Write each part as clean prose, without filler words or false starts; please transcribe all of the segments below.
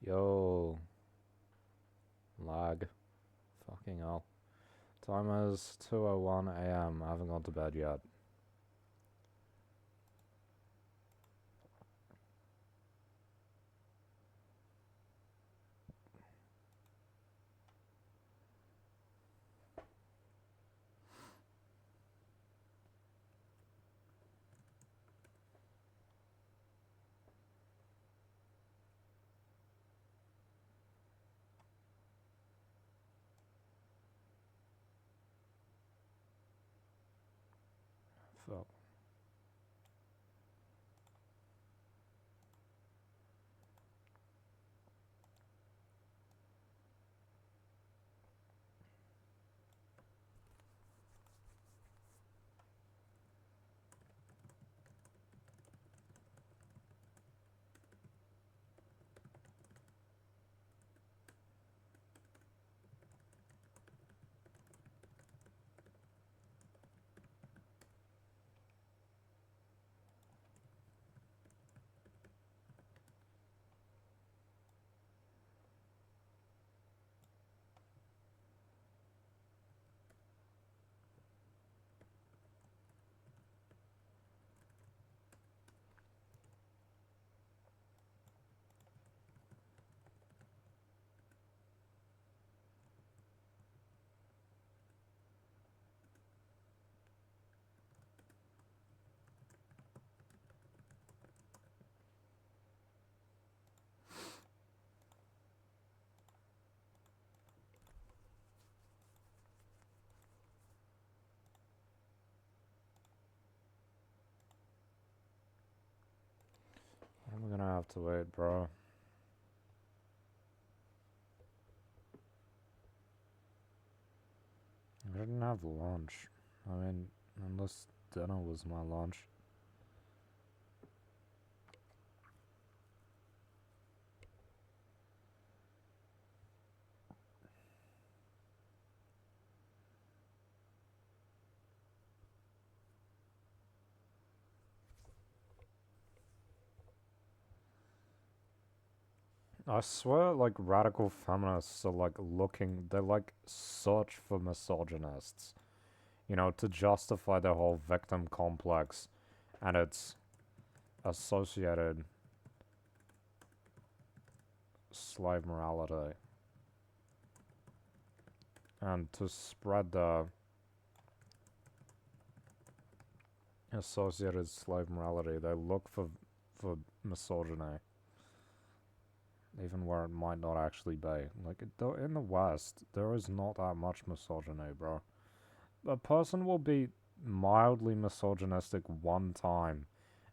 Yo, lag. Fucking hell. Time is 2:01 a.m. I haven't gone to bed yet. Fuck. I'm gonna have to wait, bro. I didn't have lunch. I mean, unless dinner was my lunch. I swear, like, radical feminists are, like, they, like, search for misogynists, to justify their whole victim complex and its associated slave morality. And to spread the associated slave morality, they look for misogyny, even where it might not actually be. Like, in the West, there is not that much misogyny, bro. A person will be mildly misogynistic one time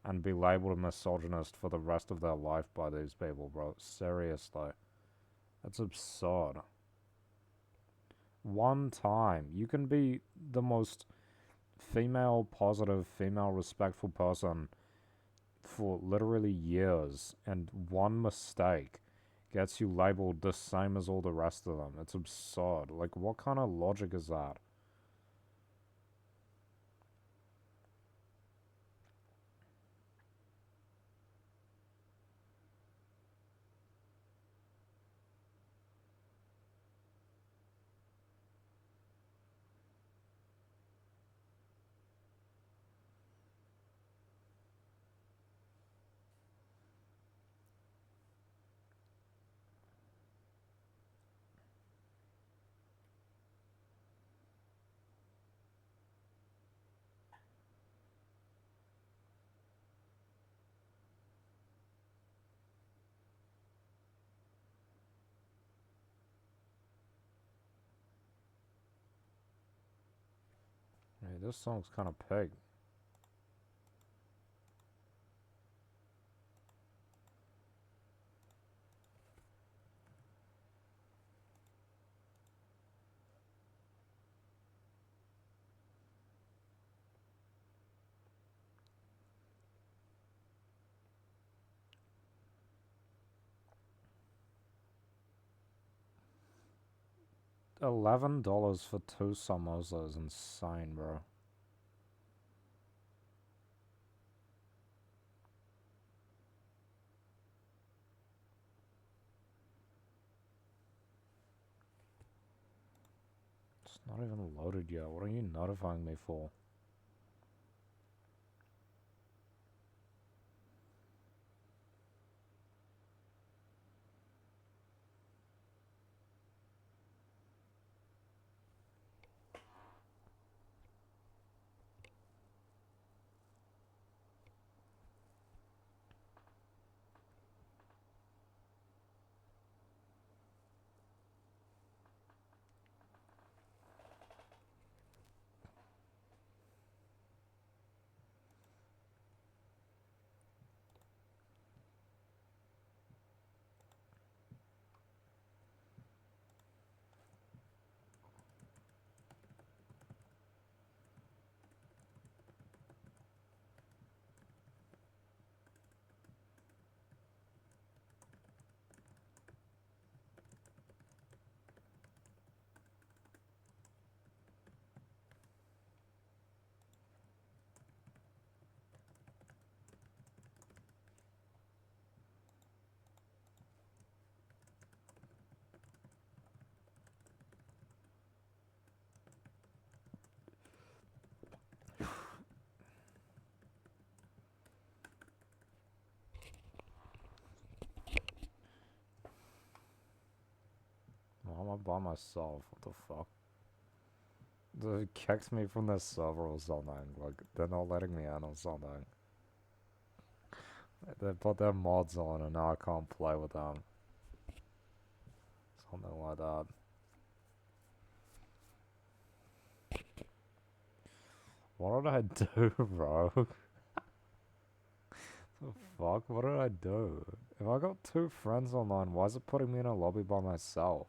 and be labeled a misogynist for the rest of their life by these people, bro. Seriously. That's absurd. One time. You can be the most female positive, female respectful person for literally years, and one mistake gets you labeled the same as all the rest of them. It's absurd. Like, what kind of logic is that? Hey, this song's kind of pig. $11 for two samosas is insane, bro. Not even loaded yet. What are you notifying me for? Why am I by myself? What the fuck? They kicked me from their server or something. Like, they're not letting me in or something. They put their mods on and now I can't play with them. Something like that. What did I do, bro? The fuck? What did I do? If I got two friends online, why is it putting me in a lobby by myself?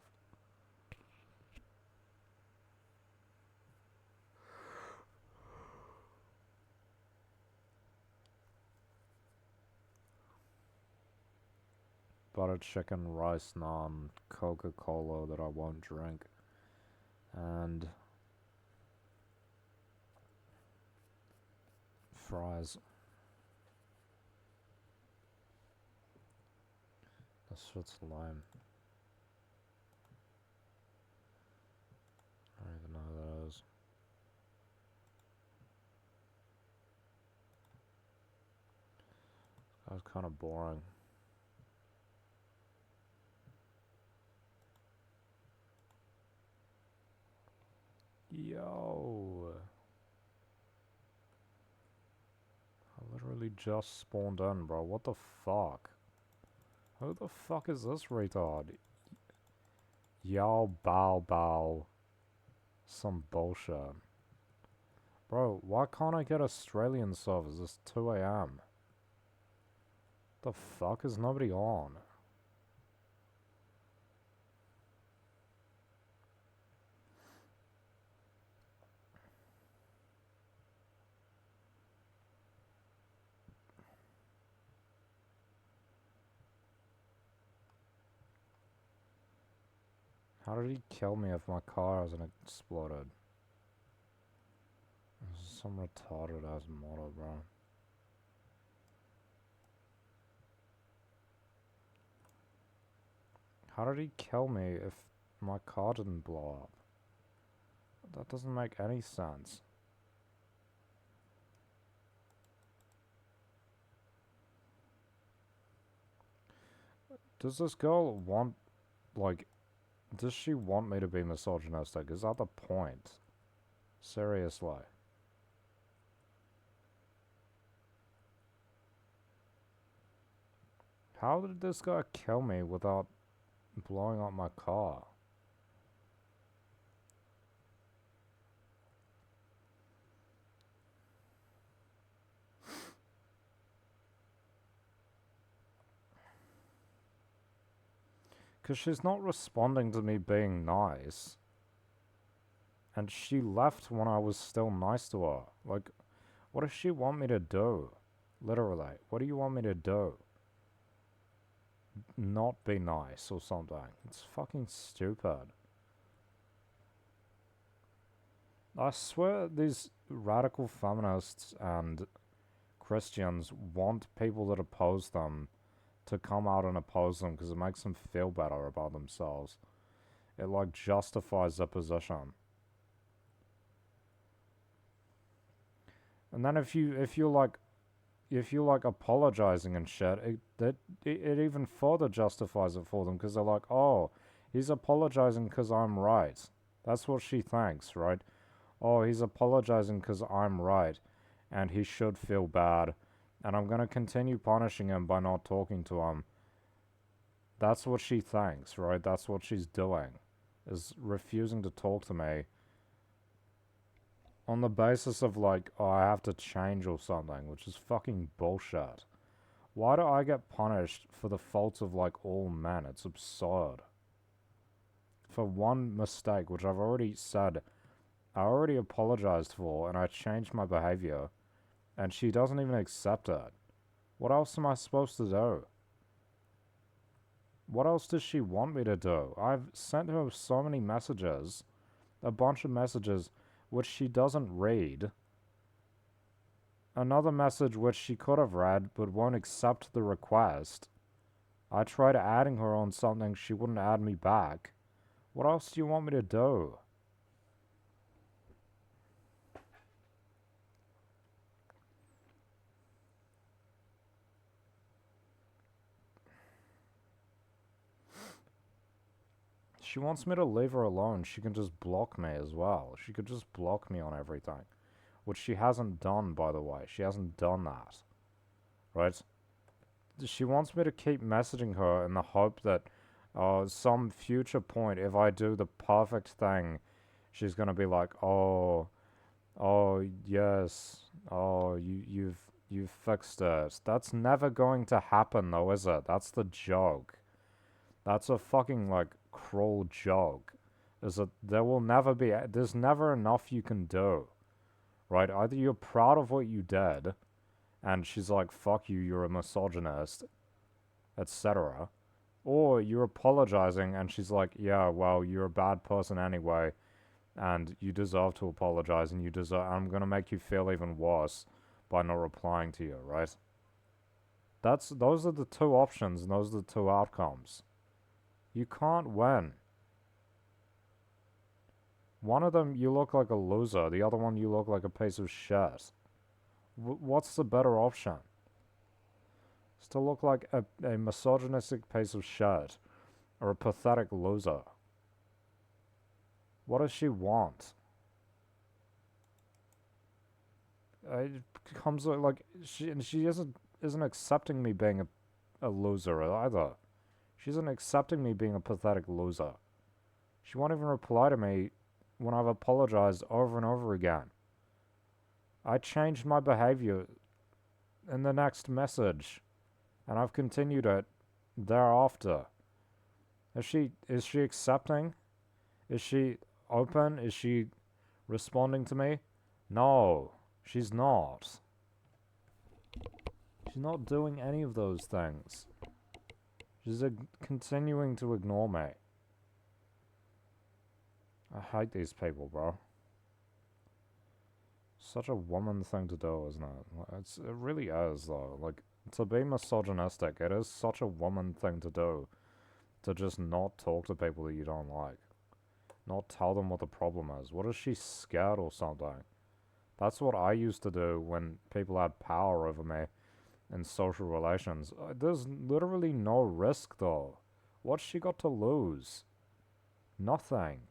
Butter chicken, rice naan, Coca-Cola that I won't drink, and fries. This shit's lame. I don't even know who that is. That was kind of boring. Yo! I literally just spawned in, bro. What the fuck? Who the fuck is this retard? Yao Bao Bao. Some bullshit. Bro, why can't I get Australian servers? It's 2 AM. The fuck is nobody on? How did he kill me if my car hasn't exploded? This is some retarded ass model, bro. How did he kill me if my car didn't blow up? That doesn't make any sense. Does this girl want, like, does she want me to be misogynistic? Is that the point? Seriously. How did this guy kill me without blowing up my car? Because she's not responding to me being nice. And she left when I was still nice to her. Like, what does she want me to do? Literally, what do you want me to do? Not be nice or something. It's fucking stupid. I swear these radical feminists and Christians want people that oppose them to come out and oppose them because it makes them feel better about themselves. It, like, justifies their position. And then if you're like apologizing and shit, it even further justifies it for them because they're like, oh, he's apologizing because I'm right. That's what she thinks, right? Oh, he's apologizing because I'm right, and he should feel bad, and I'm gonna continue punishing him by not talking to him. That's what she thinks, right? That's what she's doing, is refusing to talk to me on the basis of like, oh, I have to change or something, which is fucking bullshit. Why do I get punished for the faults of like all men? It's absurd. For one mistake, which I've already said, I already apologized for, and I changed my behavior, and she doesn't even accept it. What else am I supposed to do? What else does she want me to do? I've sent her so many messages, a bunch of messages, which she doesn't read. Another message which she could have read, but won't accept the request. I tried adding her on something, she wouldn't add me back. What else do you want me to do? She wants me to leave her alone. She can just block me as well. She could just block me on everything. Which she hasn't done, by the way. She hasn't done that. Right? She wants me to keep messaging her in the hope that some future point, if I do the perfect thing, she's gonna be like, oh, yes, you've fixed it. That's never going to happen, though, is it? That's the joke. That's a fucking, like, cruel joke. Is that there will never be, there's never enough you can do, right? Either you're proud of what you did, and she's like, fuck you, you're a misogynist, etc. Or you're apologizing, and she's like, yeah, well, you're a bad person anyway, and you deserve to apologize, and I'm gonna make you feel even worse by not replying to you, right? Those are the two options, and those are the two outcomes. You can't win. One of them, you look like a loser. The other one, you look like a piece of shit. What's the better option? It's to look like a misogynistic piece of shit or a pathetic loser. What does she want? It comes like she isn't accepting me being a loser either. She isn't accepting me being a pathetic loser. She won't even reply to me when I've apologized over and over again. I changed my behavior in the next message, and I've continued it thereafter. Is she accepting? Is she open? Is she responding to me? No, she's not. She's not doing any of those things. She's continuing to ignore me. I hate these people, bro. Such a woman thing to do, isn't it? It really is, though. Like, to be misogynistic, it is such a woman thing to do. To just not talk to people that you don't like. Not tell them what the problem is. What is she scared or something? That's what I used to do when people had power over me in social relations. There's literally no risk, though. What's she got to lose? Nothing.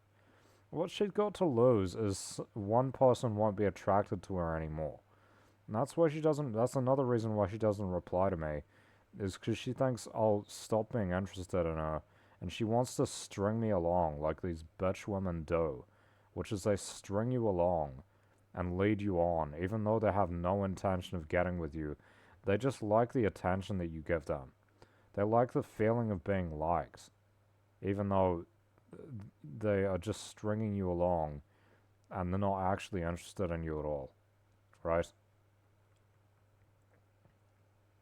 What she's got to lose is one person won't be attracted to her anymore. And that's why she doesn't, that's another reason why she doesn't reply to me, is because she thinks I'll stop being interested in her, and she wants to string me along like these bitch women do, which is they string you along and lead you on, even though they have no intention of getting with you. They just like the attention that you give them. They like the feeling of being liked, even though they are just stringing you along and they're not actually interested in you at all, right?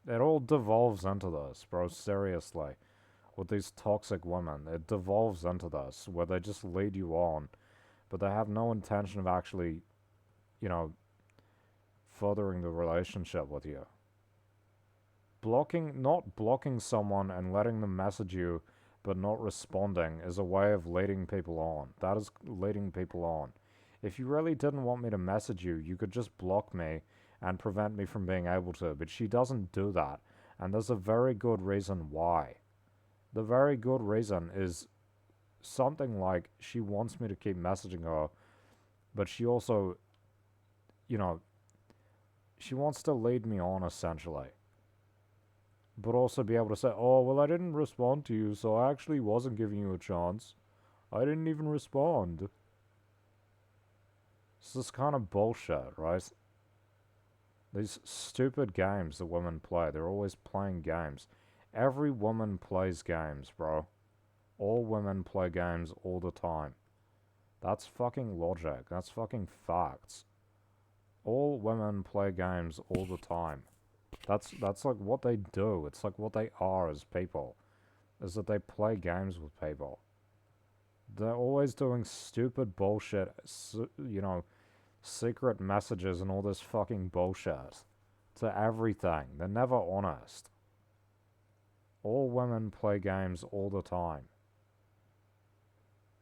It all devolves into this, bro, seriously. With these toxic women, it devolves into this, where they just lead you on, but they have no intention of actually, you know, furthering the relationship with you. Not blocking someone and letting them message you but not responding is a way of leading people on. That is leading people on. If you really didn't want me to message you, you could just block me and prevent me from being able to, but she doesn't do that. And there's a very good reason why. The very good reason is something like she wants me to keep messaging her, but she also, you know, she wants to lead me on essentially. But also be able to say, oh, well, I didn't respond to you, so I actually wasn't giving you a chance. I didn't even respond. It's this kind of bullshit, right? These stupid games that women play, they're always playing games. Every woman plays games, bro. All women play games all the time. That's fucking logic. That's fucking facts. All women play games all the time. That's like what they do. It's like what they are as people. Is that they play games with people. They're always doing stupid bullshit, secret messages and all this fucking bullshit to everything. They're never honest. All women play games all the time.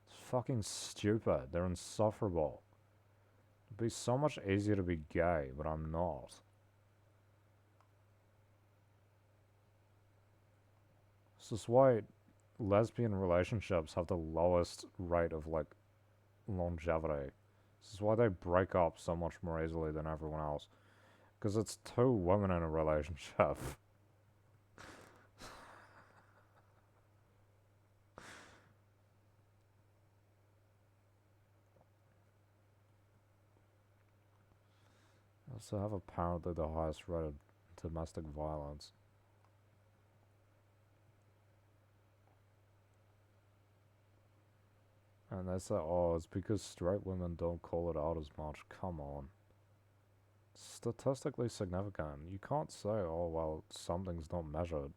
It's fucking stupid. They're insufferable. It'd be so much easier to be gay, but I'm not. This is why lesbian relationships have the lowest rate of, like, longevity. This is why they break up so much more easily than everyone else. Because it's two women in a relationship. Also have apparently the highest rate of domestic violence. And they say, oh, it's because straight women don't call it out as much. Come on. Statistically significant. You can't say, oh, well, something's not measured.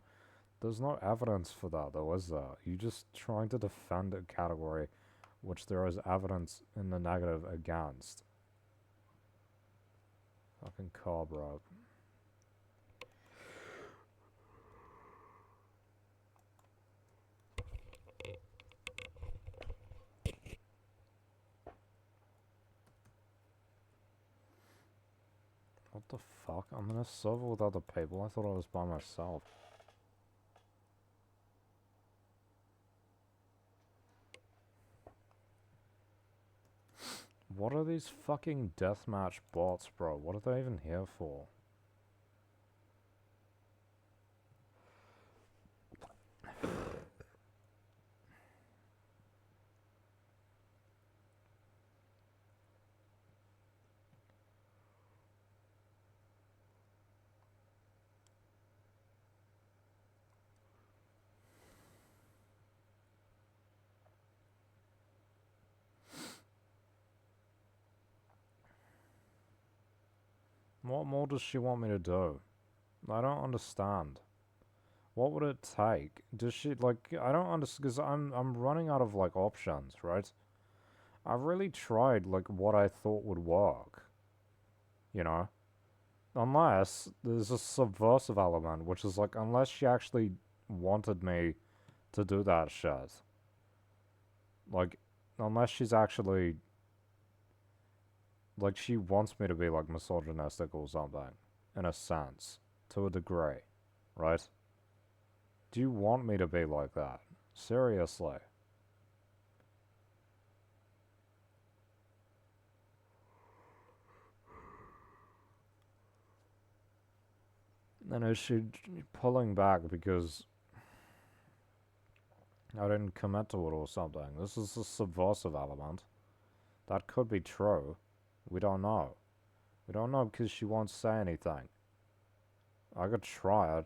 There's no evidence for that, though, is there? You're just trying to defend a category which there is evidence in the negative against. Fucking car, bro. What the fuck? I'm in a server with other people. I thought I was by myself. What are these fucking deathmatch bots, bro? What are they even here for? What more does she want me to do? I don't understand. What would it take? Does she, like, I don't understand, because I'm running out of, like, options, right? I really tried, like, what I thought would work. You know? Unless there's a subversive element, which is, like, unless she actually wanted me to do that shit. Like, unless she's actually, like, she wants me to be, like, misogynistic or something. In a sense. To a degree. Right? Do you want me to be like that? Seriously. And is she pulling back because I didn't commit to it or something? This is a subversive element. That could be true. We don't know. We don't know because she won't say anything. I could try it.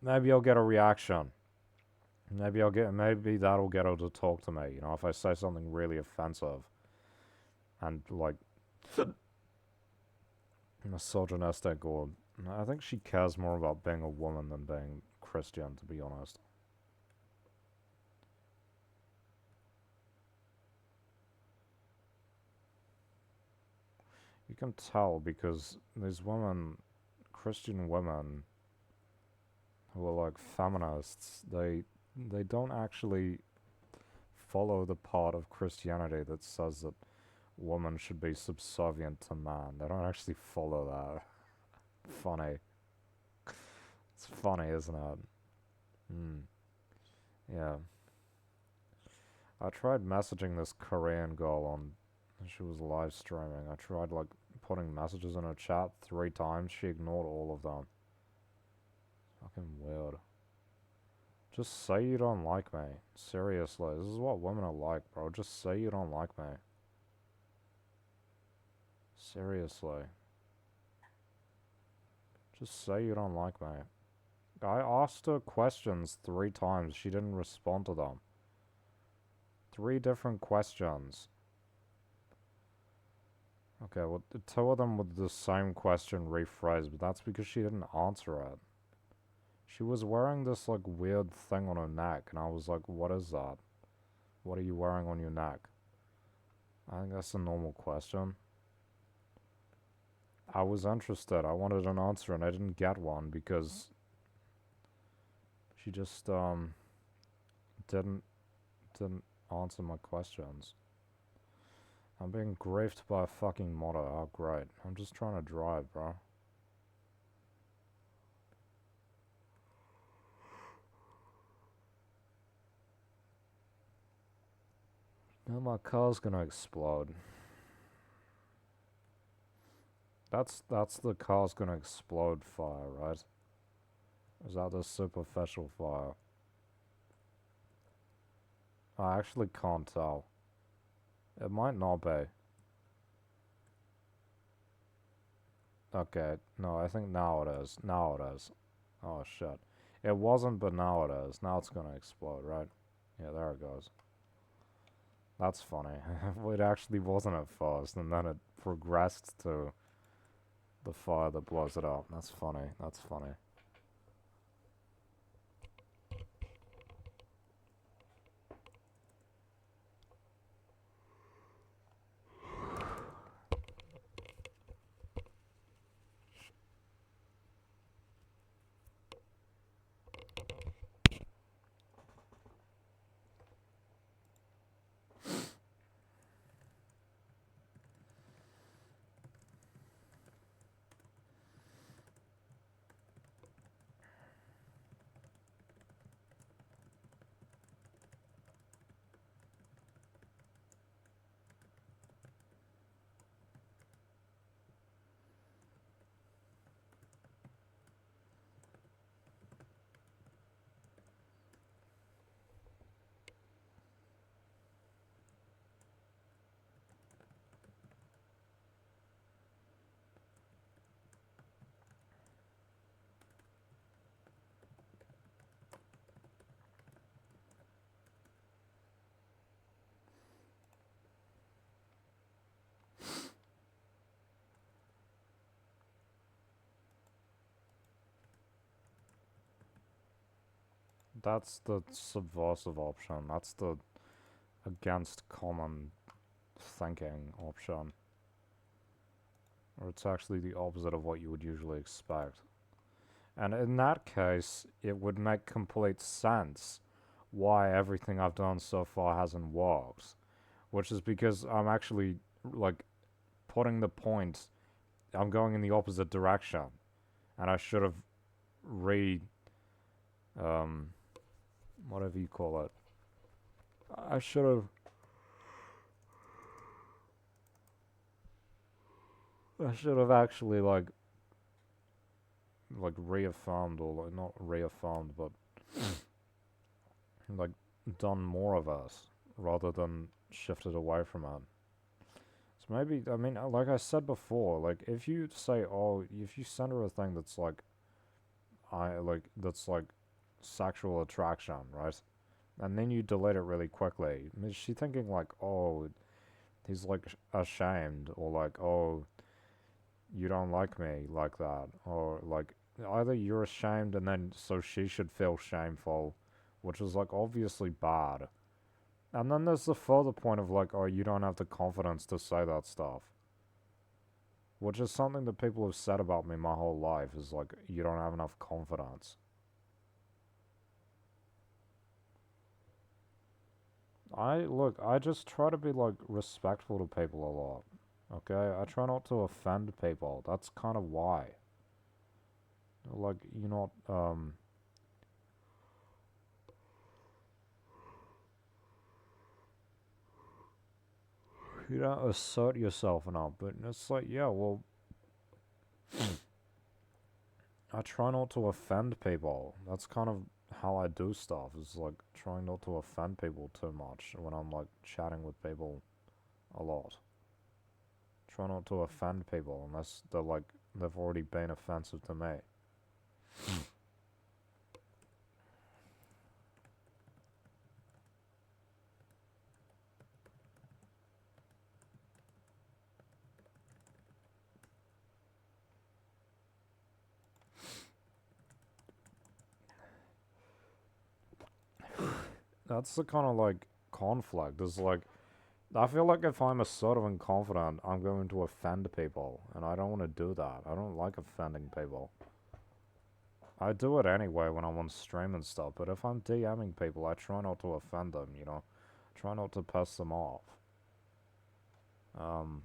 Maybe I'll get a reaction. Maybe that'll get her to talk to me, you know, if I say something really offensive. And, like, misogynistic, or I think she cares more about being a woman than being Christian, to be honest. You can tell because these women, Christian women, who are like feminists, they don't actually follow the part of Christianity that says that women should be subservient to man. They don't actually follow that. Funny. It's funny, isn't it? Hmm. Yeah. I tried messaging this Korean girl on. She was live streaming. I tried, like, putting messages in her chat 3 times. She ignored all of them. Fucking weird. Just say you don't like me. Seriously, this is what women are like, bro. Just say you don't like me. Seriously. Just say you don't like me. I asked her questions 3 times. She didn't respond to them. 3 different questions. Okay, well, 2 of them with the same question rephrased, but that's because she didn't answer it. She was wearing this, like, weird thing on her neck, and I was like, what is that? What are you wearing on your neck? I think that's a normal question. I was interested. I wanted an answer, and I didn't get one because she just, didn't, didn't answer my questions. I'm being griefed by a fucking modder. Oh, great. I'm just trying to drive, bro. Now my car's gonna explode. That's the car's gonna explode fire, right? Is that the superficial fire? I actually can't tell. It might not be. Okay, no, I think now it is. Now it is. Oh shit. It wasn't, but now it is. Now it's gonna explode, right? Yeah, there it goes. That's funny. It actually wasn't at first, and then it progressed to the fire that blows it up. That's funny. That's funny. That's the subversive option. That's the against common thinking option. Or it's actually the opposite of what you would usually expect. And in that case, it would make complete sense why everything I've done so far hasn't worked. Which is because I'm actually, like, putting the point, I'm going in the opposite direction. And I should have um, whatever you call it. I should have, actually, like reaffirmed, or like not reaffirmed, but like done more of us rather than shifted away from it. So maybe, I mean, like I said before, like if you say, oh, if you send her a thing that's like, that's like sexual attraction, right? And then you delete it really quickly. Is she thinking like, oh, he's like ashamed, or like, oh, you don't like me like that, or like either you're ashamed and then so she should feel shameful, which is like obviously bad. And then there's the further point of like, oh, you don't have the confidence to say that stuff. Which is something that people have said about me my whole life, is like, you don't have enough confidence. I just try to be, like, respectful to people a lot. Okay? I try not to offend people. That's kind of why. Like, you not, you don't assert yourself enough, but it's like, yeah, well, I try not to offend people. That's kind of how I do stuff, is like trying not to offend people too much when I'm like chatting with people a lot. Try not to offend people unless they're like, they've already been offensive to me. That's the kind of like conflict. Is like, I feel like if I'm assertive and confident, I'm going to offend people, and I don't want to do that. I don't like offending people. I do it anyway when I'm on stream and stuff, but if I'm DMing people, I try not to offend them, you know? Try not to piss them off. Um,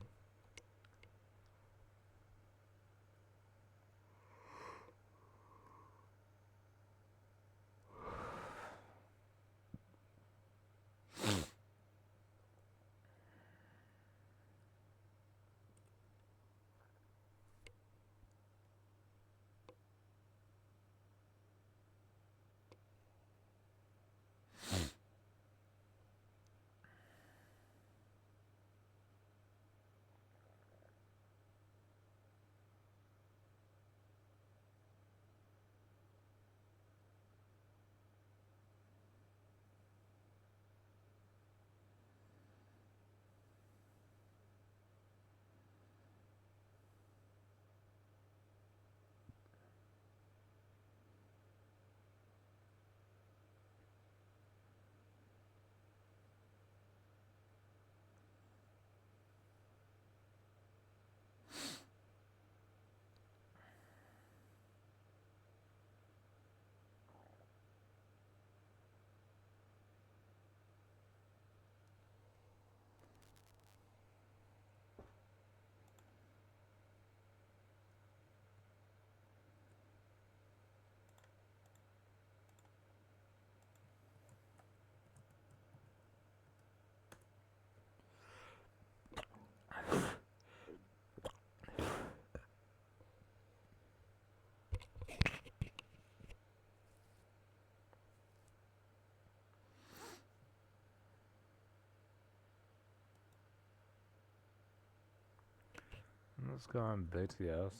let's go on BTS.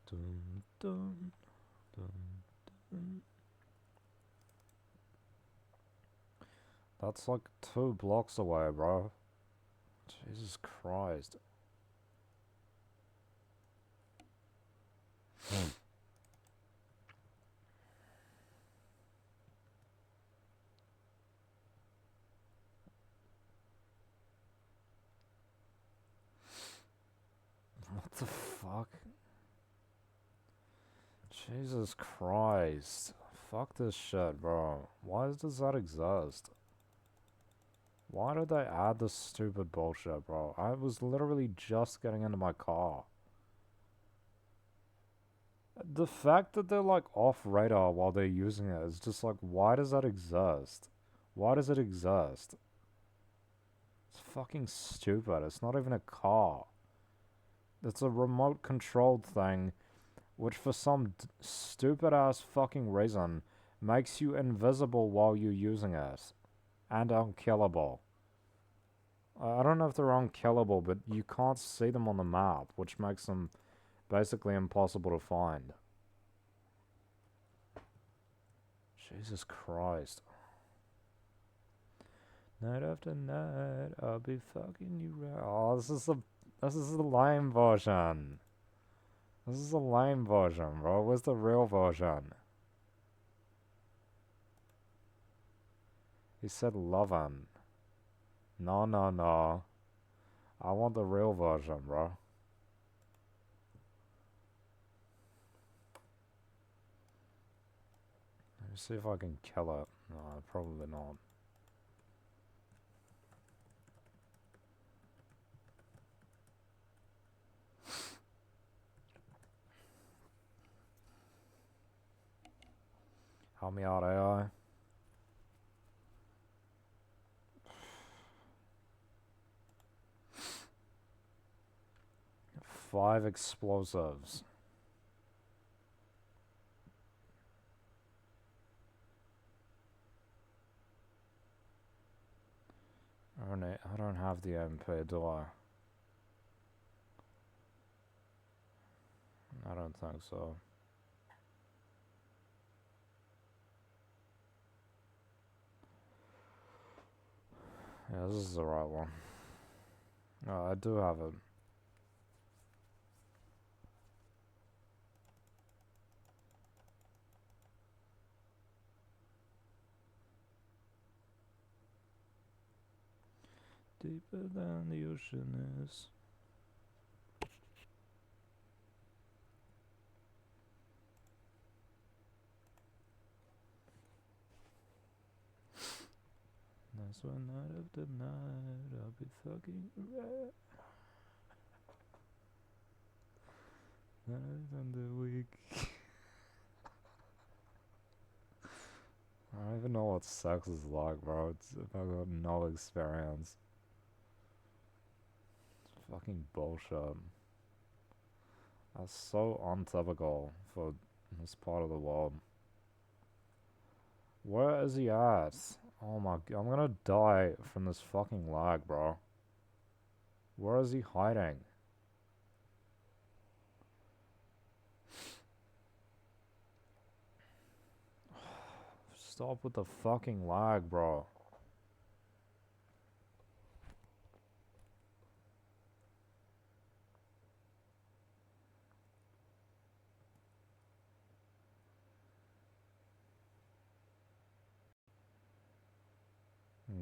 Dun, dun, dun, dun. That's like 2 blocks away, bro. Jesus Christ. What the fuck? Jesus Christ. Fuck this shit, bro. Why does that exist? Why did they add this stupid bullshit, bro? I was literally just getting into my car. The fact that they're like off radar while they're using it is just like, why does that exist? Why does it exist? It's fucking stupid. It's not even a car. It's a remote controlled thing, which for some stupid ass fucking reason makes you invisible while you're using it. And unkillable. I don't know if they're unkillable, but you can't see them on the map, which makes them basically impossible to find. Jesus Christ. Night after night, I'll be fucking you right. Oh, this is the lame version. This is the lame version, bro. Where's the real version? He said lovin'. No, no, no. I want the real version, bro. Let me see if I can kill it. No, probably not. Help me out, AI. 5 explosives. I don't have the MP, do I? I don't think so. Yeah, this is the right one. Oh, I do have it. Deeper than the ocean is. That's one night after night I'll be fucking around. Night and the week. I don't even know what sex is like, bro. I've got no experience. It's fucking bullshit. That's so untypical for this part of the world. Where is he at? Oh my god, I'm gonna die from this fucking lag, bro. Where is he hiding? Stop with the fucking lag, bro.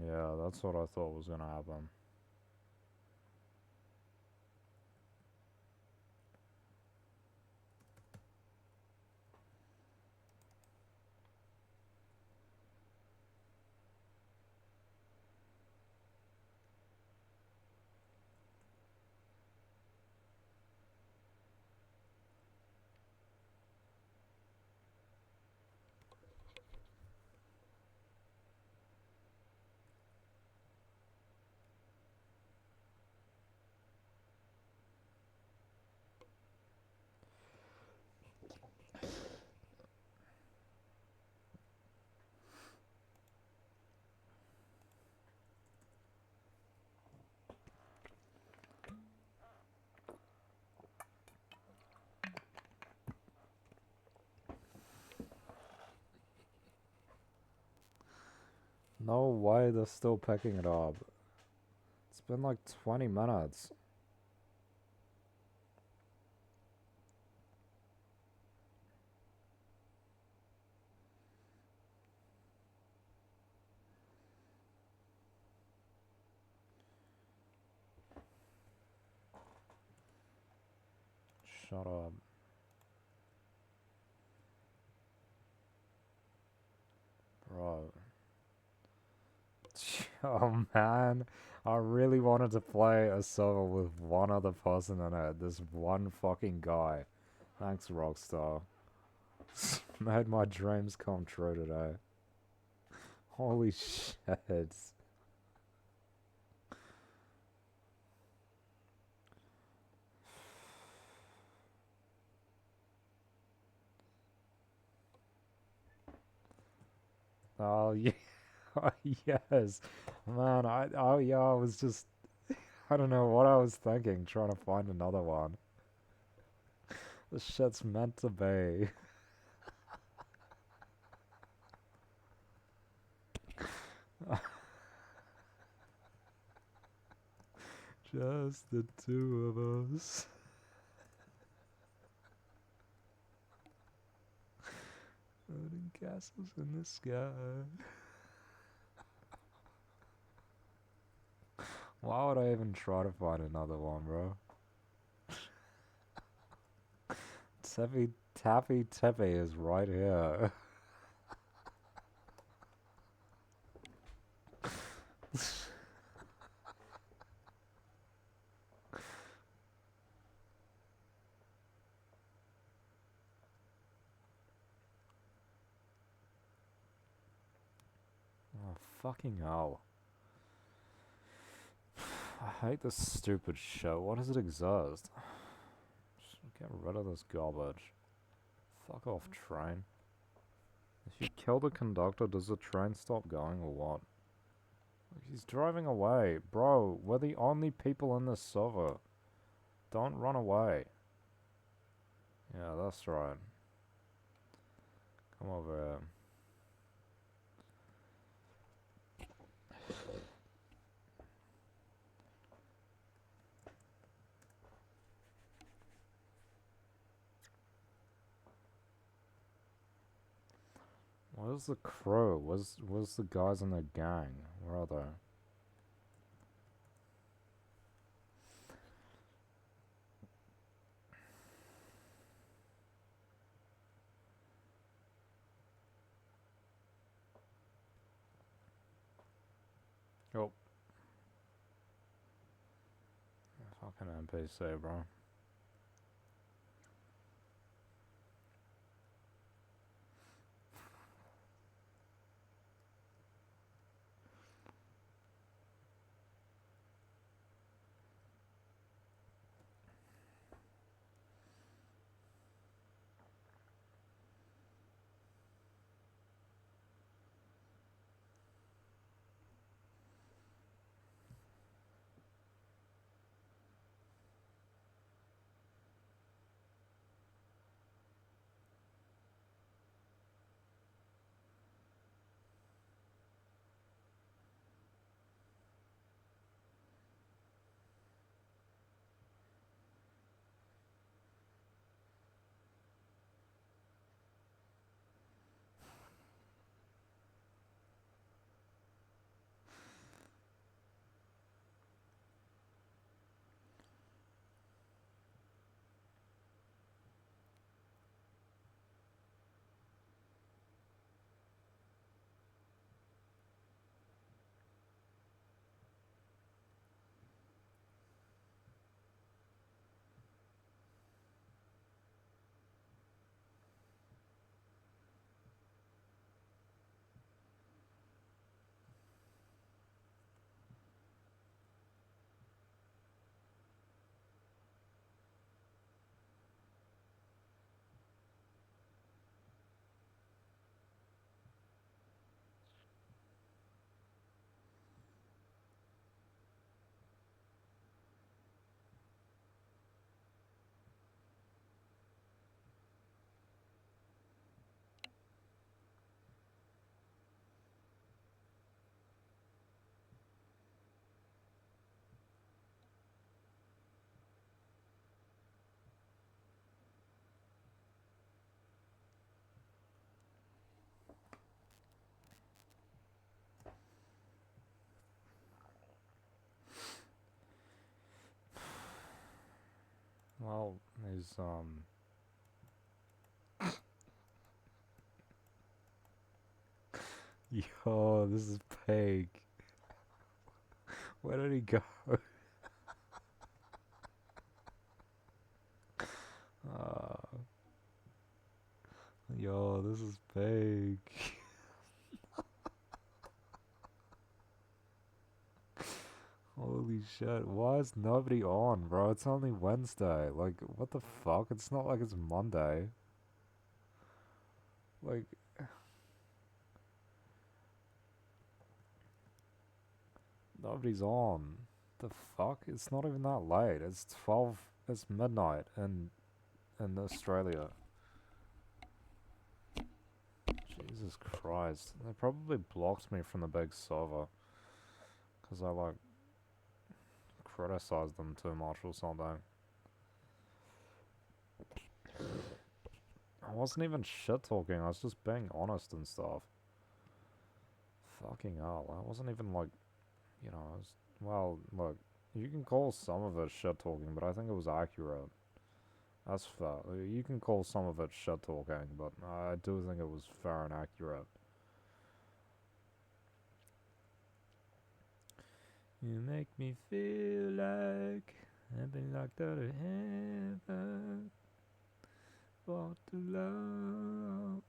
Yeah, that's what I thought was gonna happen. No way they're still picking it up. It's been like 20 minutes. Shut up. Bro. Oh man. I really wanted to play a server with one other person in it. This one fucking guy. Thanks, Rockstar. Made my dreams come true today. Holy shit. Oh yeah. Yes. Man, oh yeah, I was just I don't know what I was thinking trying to find another one. This shit's meant to be. Just the two of us. Building castles in the sky. Why would I even try to find another one, bro? Tappy Tippy is right here. Oh, fucking hell. I hate this stupid show. Why does it exist? Just get rid of this garbage. Fuck off, train. If you kill the conductor, does the train stop going or what? He's driving away. Bro, we're the only people in this server. Don't run away. Yeah, that's right. Come over here. Where's the crew? Where's the guys in the gang? Where are they? Oh. Fucking NPC, bro. Well, he's, Yo, this is Peg. Where did he go? uh, yo, this is Peg. Holy shit, why is nobody on, bro? It's only Wednesday. Like, what the fuck? It's not like it's Monday. Like, nobody's on. The fuck? It's not even that late. It's 12, it's midnight in Australia. Jesus Christ. They probably blocked me from the big server. Because I, like, criticized them too much or something. I wasn't even shit talking, I was just being honest and stuff. Fucking hell, I wasn't even like, you know, I was Well, look, you can call some of it shit talking, but I think it was accurate. That's fair. You can call some of it shit talking, but I do think it was fair and accurate. You make me feel like I've been locked out of heaven for too long,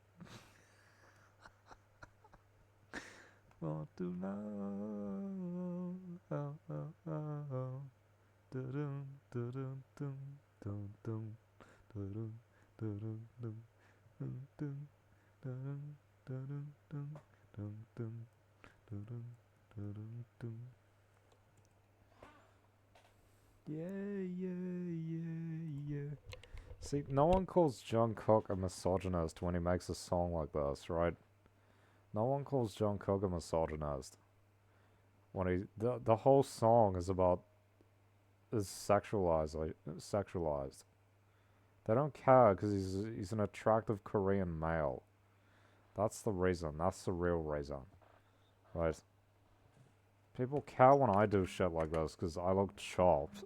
for too long. Oh, oh, oh, oh. Dun dun dun dun dun dun dun dun dun dun dun dun dun dun dun dun dun dun dun. Yeah, yeah, yeah, yeah. See, no one calls Jungkook a misogynist when he makes a song like this, right? No one calls Jungkook a misogynist when the whole song is about is sexualized. They don't care because he's an attractive Korean male. That's the reason. That's the real reason, right? People care when I do shit like this because I look chopped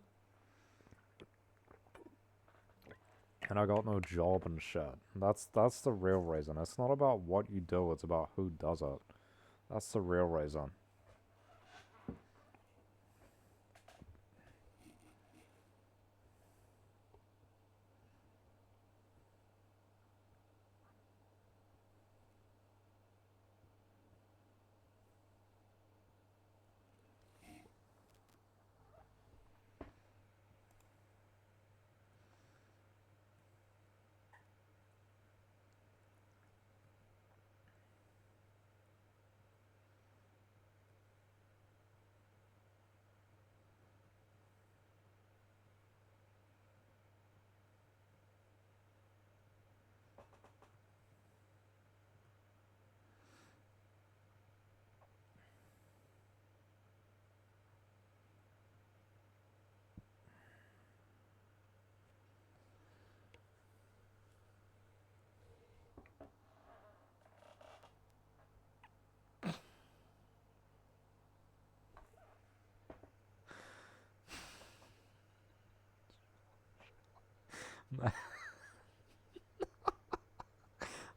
and I got no job and shit. That's the real reason. It's not about what you do. It's about who does it. That's the real reason.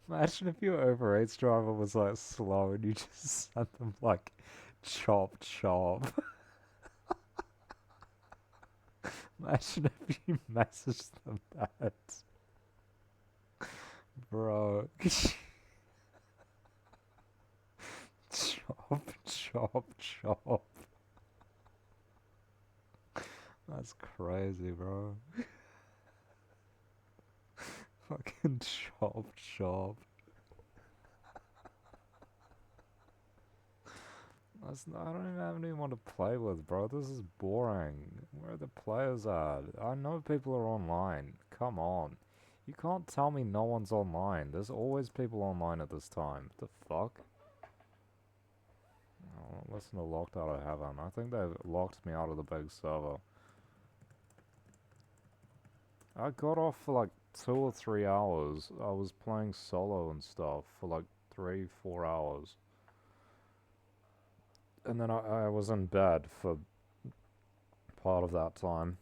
Imagine if your Uber Eats driver was like slow and you just sent them like chop chop. Imagine if you messaged them that. Bro. Chop chop chop. That's crazy, bro. Fucking chop chop. I don't even have anyone to play with, bro. This is boring. Where are the players at? I know people are online. Come on. You can't tell me no one's online. There's always people online at this time. The fuck? Oh, listen to Locked Out of Heaven. I think they've locked me out of the big server. I got off for like 2 or 3 hours. I was playing solo and stuff for like 3, 4 hours. And then I was in bed for part of that time.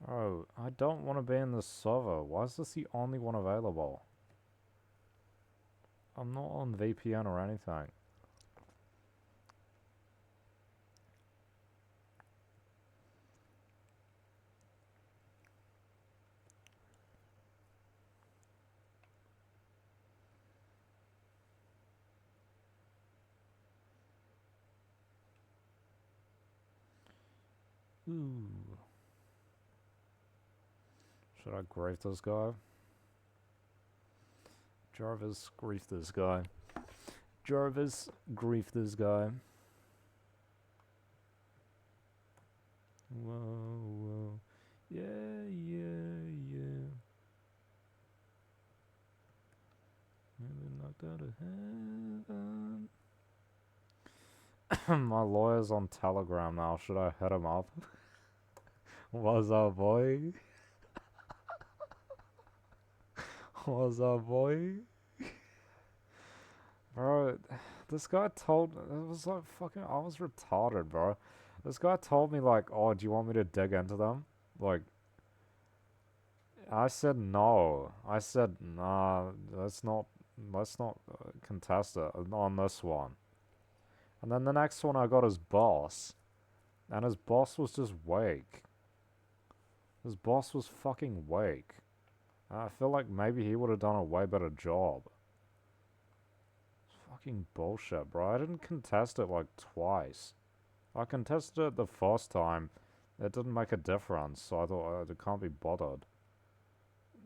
Oh, I don't want to be in this server. Why is this the only one available? I'm not on VPN or anything. Ooh. Should I grief this guy? Jarvis, grief this guy. Jarvis, grief this guy. Whoa, whoa. Yeah, yeah, yeah. I've been knocked out of heaven. My lawyer's on Telegram now. Should I hit him up? What's up, boy? What's up, boy? Bro, this guy told... It was like fucking... I was retarded, bro. This guy told me like, oh, do you want me to dig into them? Like, I said no. I said, nah, let's not contest it on this one. And then the next one I got his boss. And his boss was just weak. His boss was fucking weak. And I feel like maybe he would have done a way better job. It's fucking bullshit, bro. I didn't contest it like twice. I contested it the first time. It didn't make a difference, so I thought I can't be bothered.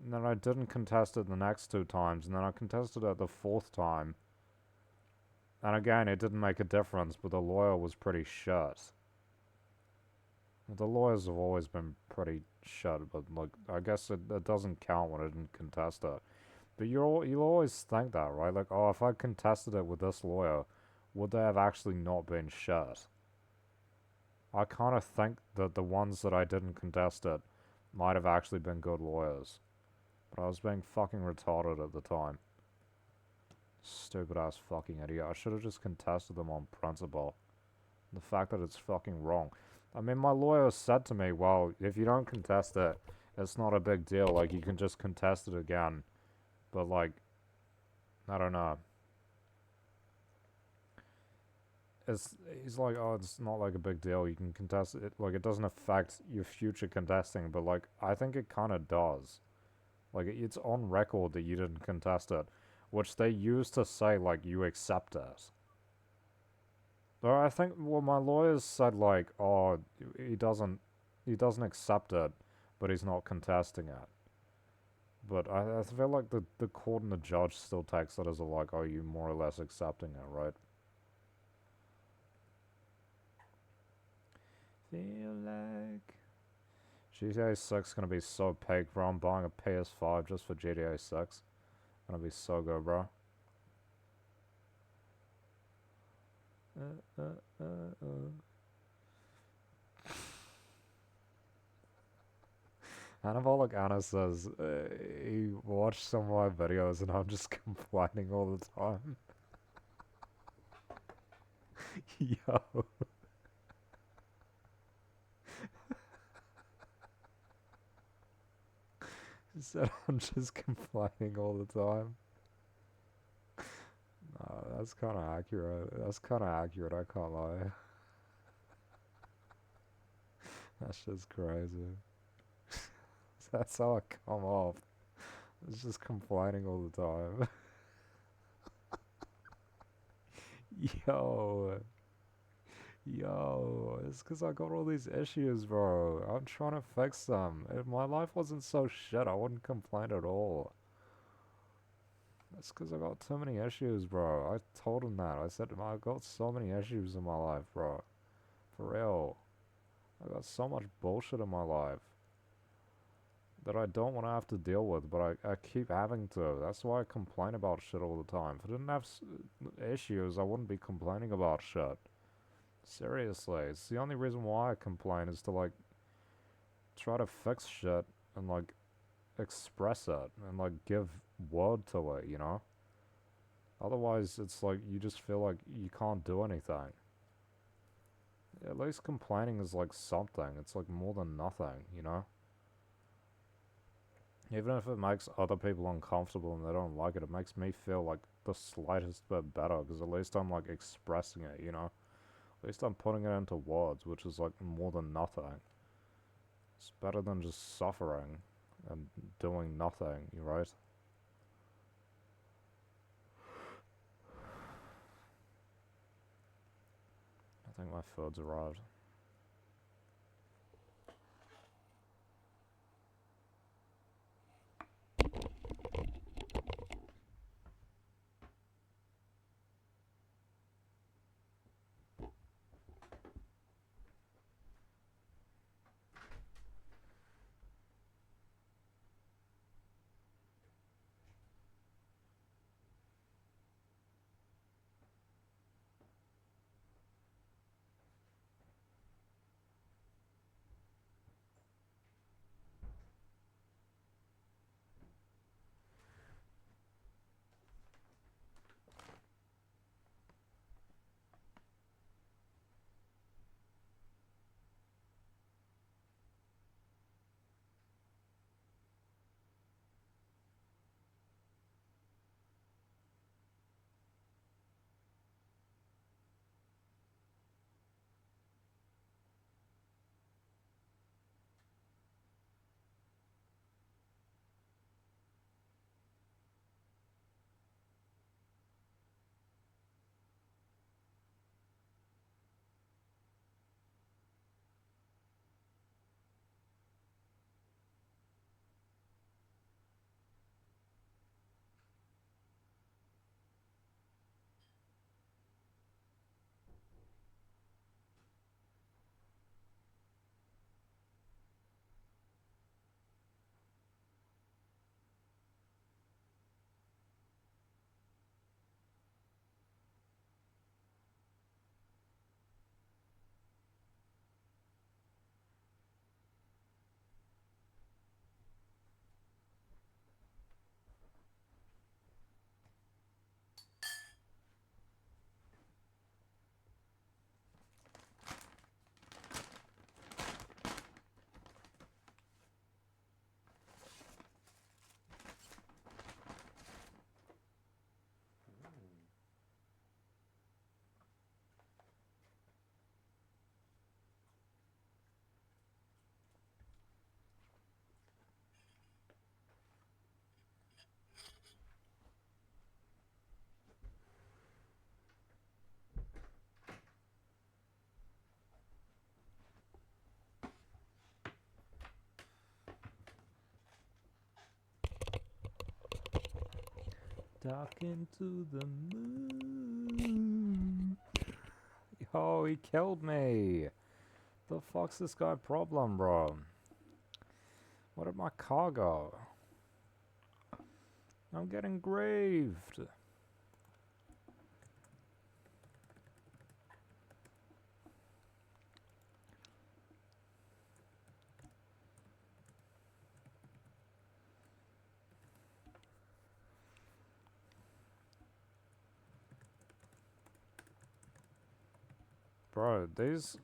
And then I didn't contest it the next two times, and then I contested it the fourth time. And again, it didn't make a difference, but the lawyer was pretty shit. The lawyers have always been pretty shit, but like, I guess it doesn't count when I didn't contest it. But you always think that, right? Like, oh, if I contested it with this lawyer, would they have actually not been shit? I kind of think that the ones that I didn't contest it might have actually been good lawyers. But I was being fucking retarded at the time. Stupid ass fucking idiot. I should have just contested them on principle. The fact that it's fucking wrong. I mean, my lawyer said to me, well, if you don't contest it, it's not a big deal. Like, you can just contest it again. But, like, I don't know. He's like, oh, it's not like a big deal. You can contest it. Like, it doesn't affect your future contesting. But, like, I think it kind of does. Like, it's on record that you didn't contest it. Which they use to say, like, you accept it. But I think, well, my lawyers said, like, oh, he doesn't accept it, but he's not contesting it. But I feel like the court and the judge still takes it as a, like, oh, you more or less accepting it, right? Feel like GTA 6 gonna be so peak, bro. I'm buying a PS5 just for GTA 6. Gonna be so good, bro. Uh, uh, uh, uh. Anabolic Anna says he watched some of my videos and I'm just complaining all the time. Yo. He said I'm just complaining all the time. That's kind of accurate. That's kind of accurate, I can't lie. That's just crazy. That's how I come off. It's just complaining all the time. Yo. Yo, it's because I got all these issues, bro. I'm trying to fix them. If my life wasn't so shit, I wouldn't complain at all. It's because I got too many issues, bro. I told him that. I said, I got so many issues in my life, bro. For real. I got so much bullshit in my life that I don't want to have to deal with, but I keep having to. That's why I complain about shit all the time. If I didn't have issues, I wouldn't be complaining about shit. Seriously, it's the only reason why I complain is to, like, try to fix shit and, like, express it and, like, give word to it, you know? Otherwise, it's like you just feel like you can't do anything. At least complaining is like something. It's like more than nothing, you know? Even if it makes other people uncomfortable and they don't like it, it makes me feel like the slightest bit better because at least I'm like expressing it, you know? At least I'm putting it into words, which is like more than nothing. It's better than just suffering and doing nothing, you right? I think my food's arrived. Talking to the moon. Yo, he killed me. The fuck's this guy problem, bro? Where did my car go? I'm getting graved. Bro, these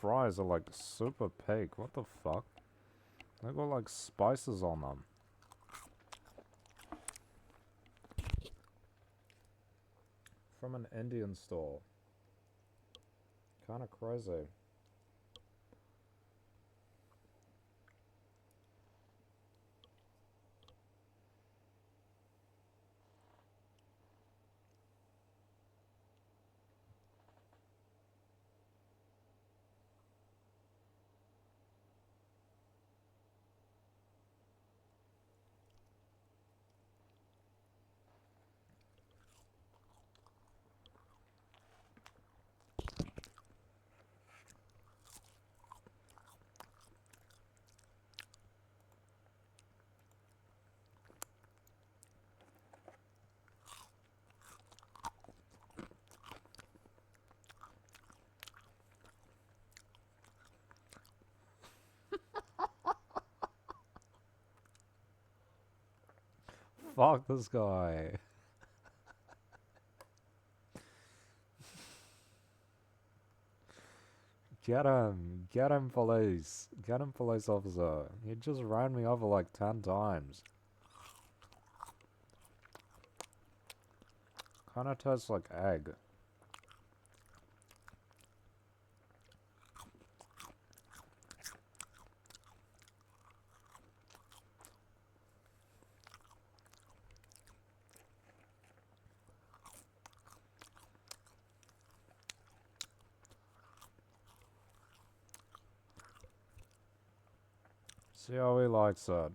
fries are like super pink. What the fuck? They got like spices on them. From an Indian store. Kinda crazy. Fuck this guy. Get him, police. Get him, police officer. He just ran me over like 10 times. Kinda tastes like egg. See how he likes it.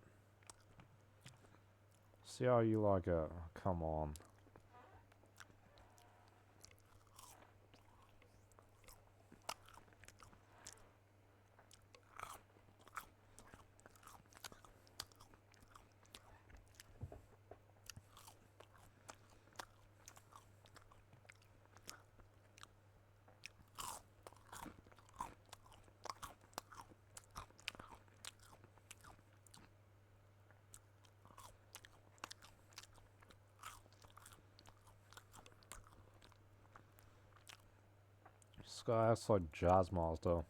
See how you like it. Come on. This guy acts like Jazzmaster.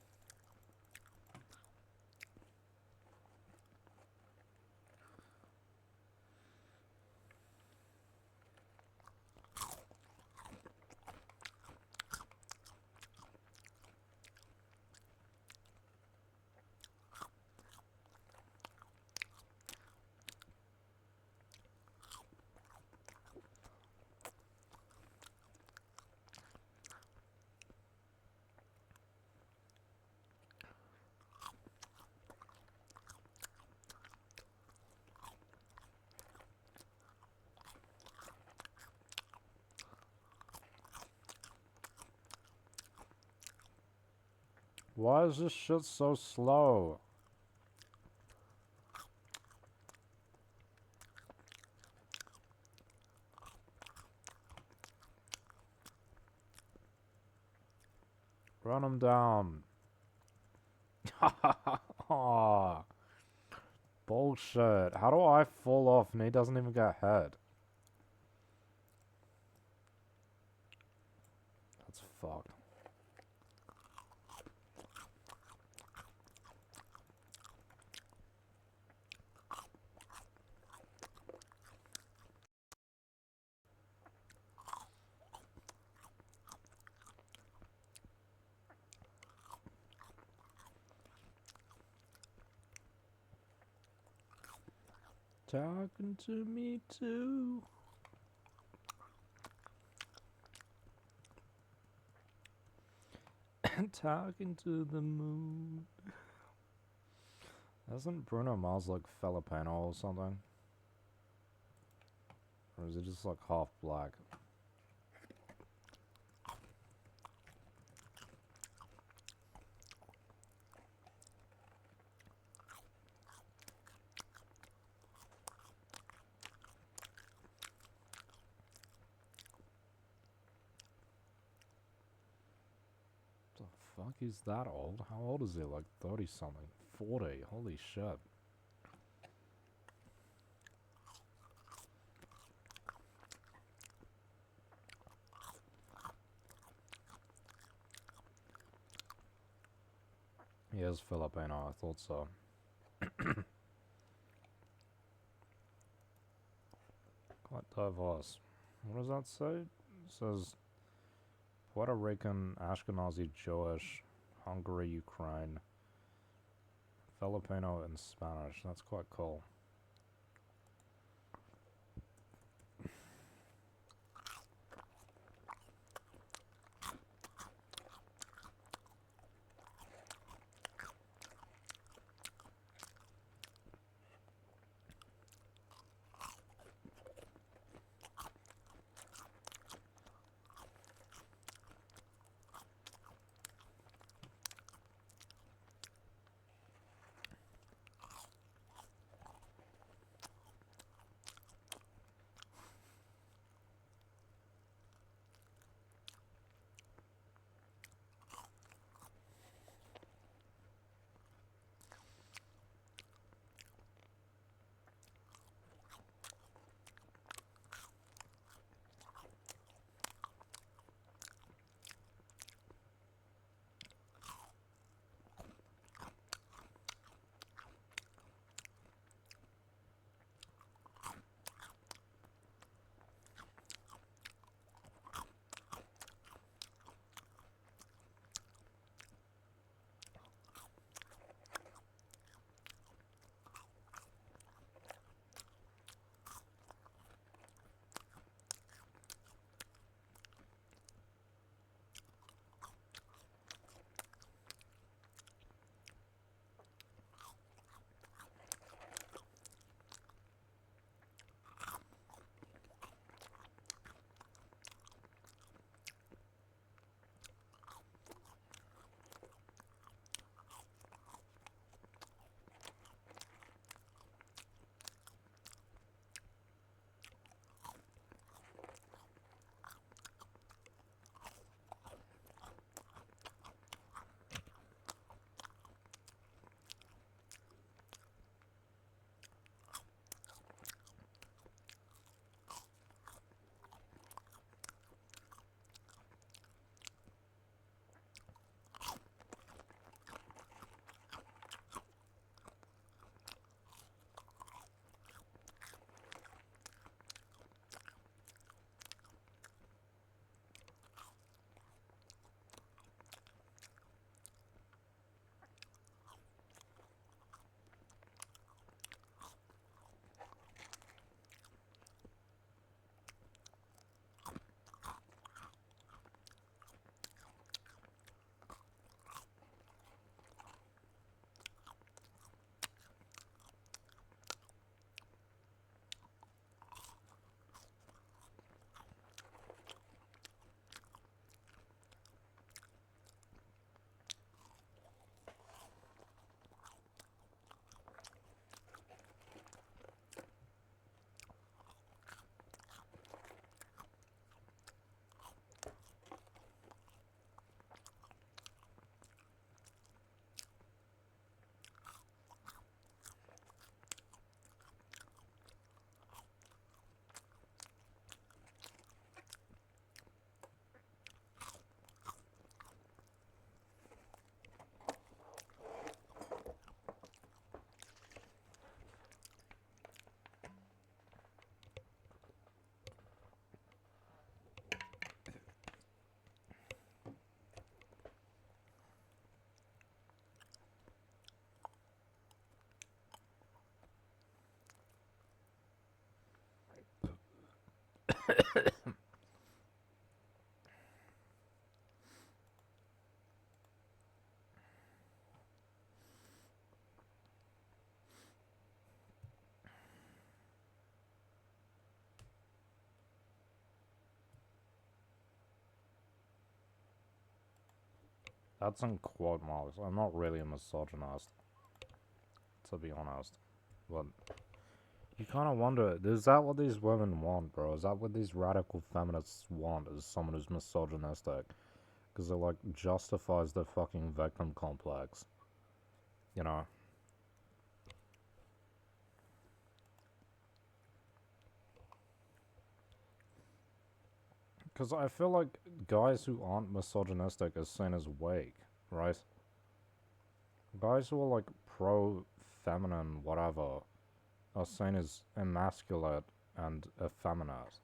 Why is this shit so slow? Run him down. Aw, bullshit. How do I fall off and he doesn't even get hit? That's fucked. Talking to me too. Talking to the moon. Isn't Bruno Mars like Filipino or something? Or is it just like half black? The fuck is that old? How old is it? Like 30 something? 40? Holy shit. He is Filipino, I thought so. Quite diverse. What does that say? It says Puerto Rican, Ashkenazi, Jewish, Hungary, Ukraine, Filipino, and Spanish. That's quite cool. That's in quote marks. I'm not really a misogynist, to be honest. But you kind of wonder, is that what these women want, bro? Is that what these radical feminists want, is someone who's misogynistic? Because it, like, justifies their fucking victim complex. You know? Because I feel like guys who aren't misogynistic are seen as weak, right? Guys who are, like, pro-feminine, whatever, are seen as emasculate and effeminate.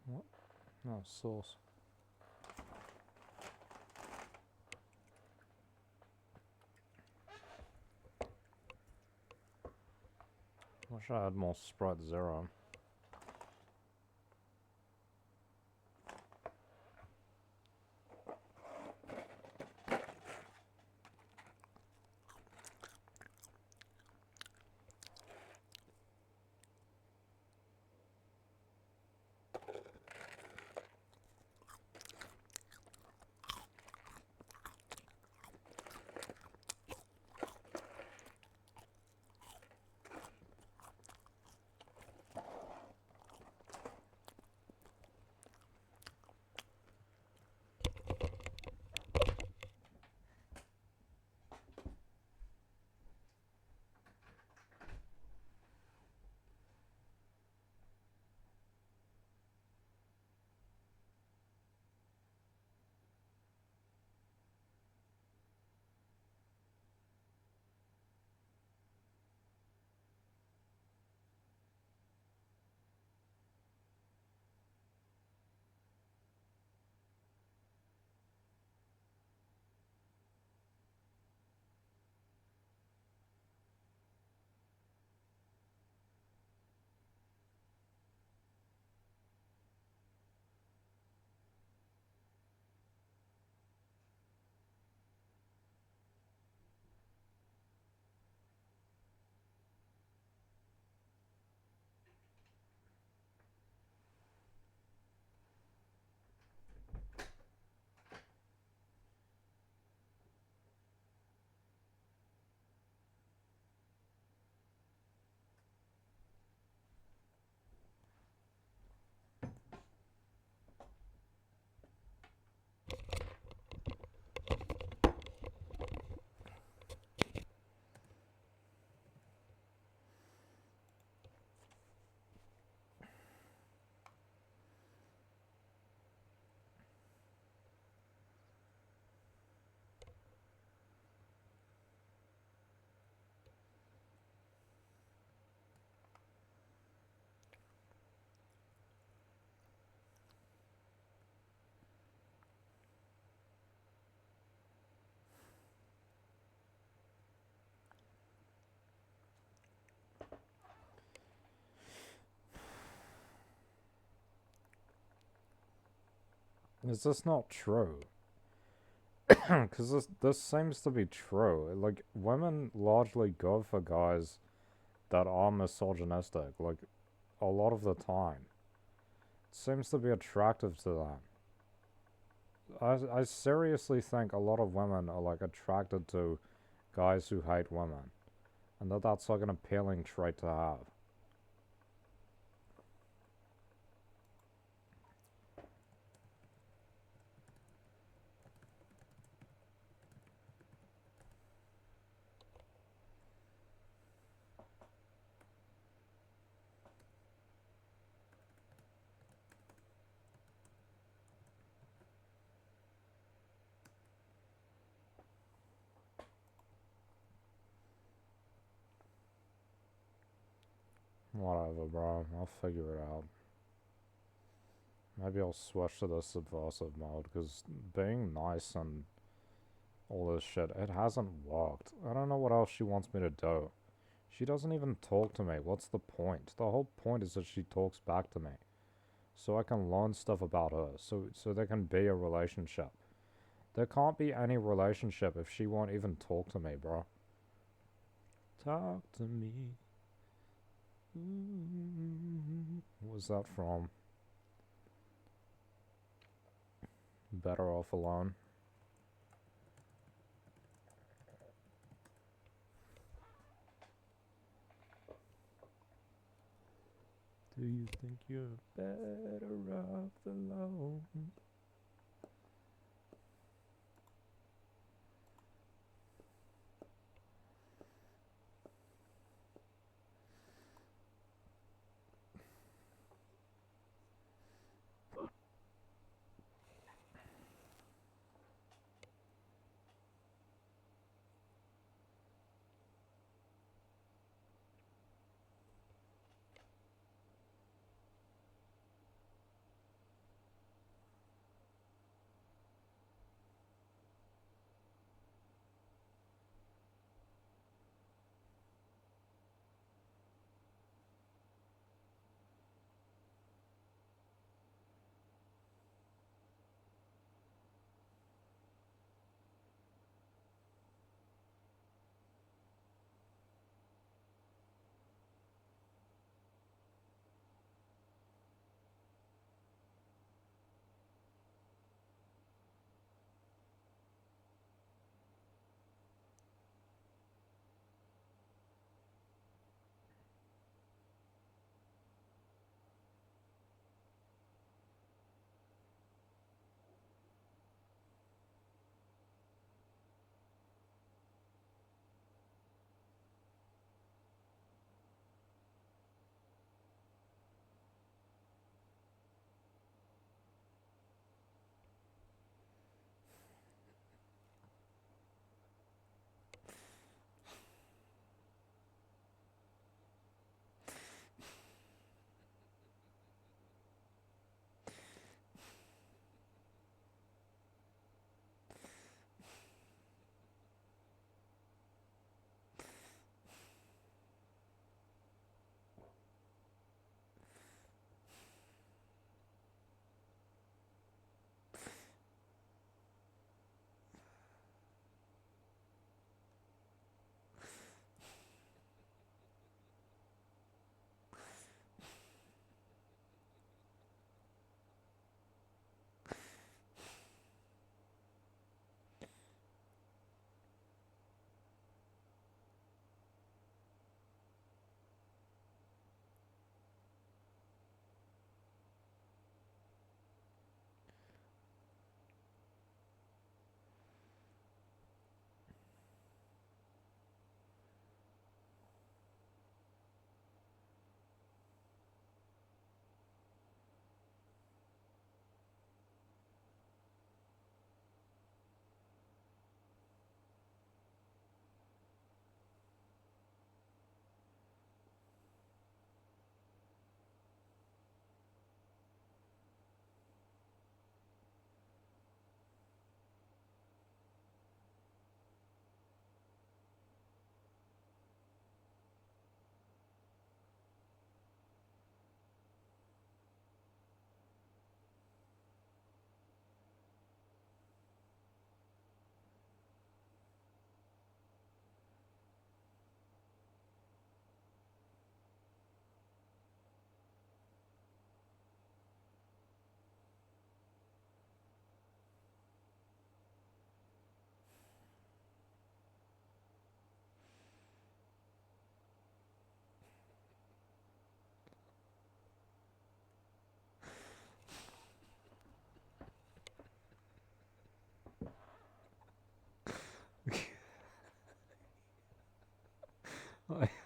What? No, sauce. Wish I had more Sprite Zero. Is this not true? Because this seems to be true. Like, women largely go for guys that are misogynistic, like, a lot of the time. It seems to be attractive to them. I seriously think a lot of women are, like, attracted to guys who hate women. And that's, like, an appealing trait to have. Whatever, bro. I'll figure it out. Maybe I'll switch to the subversive mode, because being nice and all this shit, it hasn't worked. I don't know what else she wants me to do. She doesn't even talk to me. What's the point? The whole point is that she talks back to me. So I can learn stuff about her. So there can be a relationship. There can't be any relationship if she won't even talk to me, bro. Talk to me. What was that from? Better Off Alone. Do you think you're better off alone?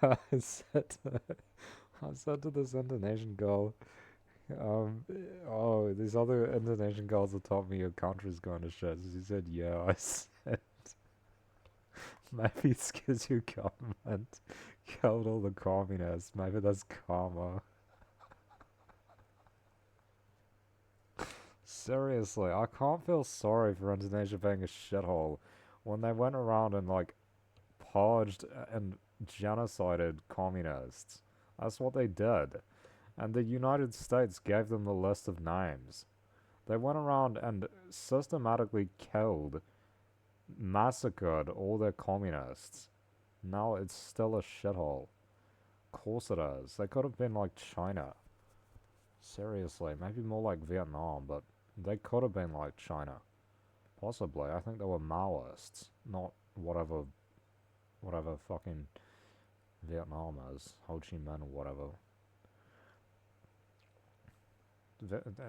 I said to, I said to this Indonesian girl, um, oh, these other Indonesian girls have told me your country's going to shit. She said, yeah. I said, maybe it's because your government killed all the communists. Maybe that's karma. Seriously, I can't feel sorry for Indonesia being a shithole when they went around and, like, purged and genocided communists. That's what they did. And the United States gave them the list of names. They went around and systematically killed, massacred all their communists. Now it's still a shithole. Of course it is. They could have been like China. Seriously, maybe more like Vietnam, but they could have been like China. Possibly. I think they were Maoists, not whatever fucking Vietnam is. Ho Chi Minh or whatever.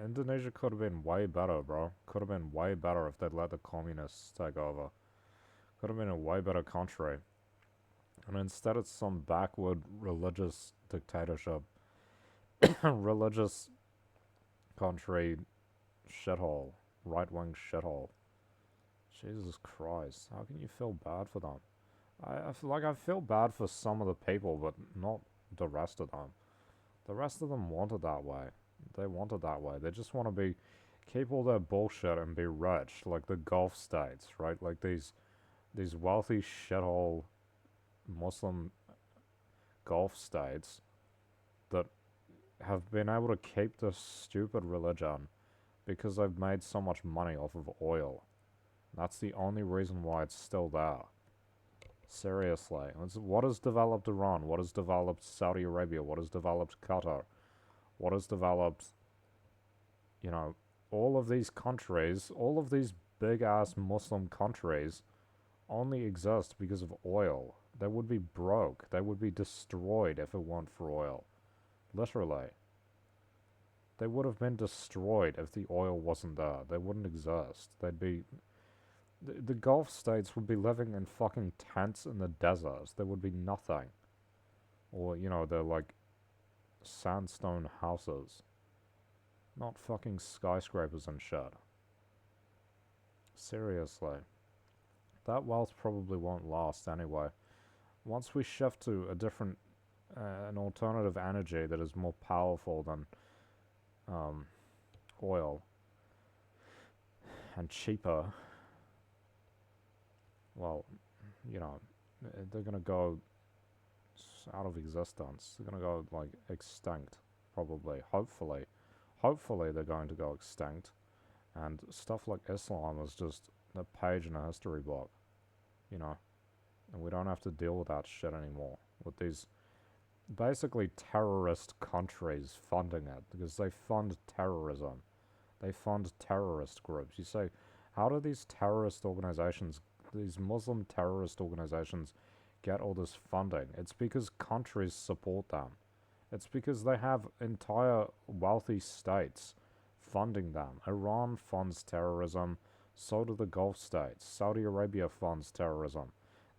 Indonesia could have been way better, bro. Could have been way better if they'd let the communists take over. Could have been a way better country. And instead it's some backward religious dictatorship. Religious country shithole. Right-wing shithole. Jesus Christ. How can you feel bad for them? I feel bad for some of the people, but not the rest of them. The rest of them want it that way. They want it that way. They just want to keep all their bullshit and be rich, like the Gulf states, right? Like these wealthy shithole Muslim Gulf states that have been able to keep this stupid religion because they've made so much money off of oil. That's the only reason why it's still there. Seriously. What has developed Iran? What has developed Saudi Arabia? What has developed Qatar? What has developed, all of these countries, all of these big-ass Muslim countries only exist because of oil. They would be broke. They would be destroyed if it weren't for oil. Literally. They would have been destroyed if the oil wasn't there. They wouldn't exist. They'd be... The Gulf states would be living in fucking tents in the deserts. There would be nothing. Or, they're like sandstone houses. Not fucking skyscrapers and shit. Seriously. That wealth probably won't last anyway. Once we shift to a different, an alternative energy that is more powerful than oil and cheaper, well, they're gonna go out of existence. They're gonna go, like, extinct, probably. Hopefully they're going to go extinct. And stuff like Islam is just a page in a history book, And we don't have to deal with that shit anymore. With these basically terrorist countries funding it. Because they fund terrorism. They fund terrorist groups. You say, how do these terrorist organizations, these Muslim terrorist organizations, get all this funding? It's because countries support them. It's because they have entire wealthy states funding them. Iran funds terrorism, so do the Gulf states. Saudi Arabia funds terrorism.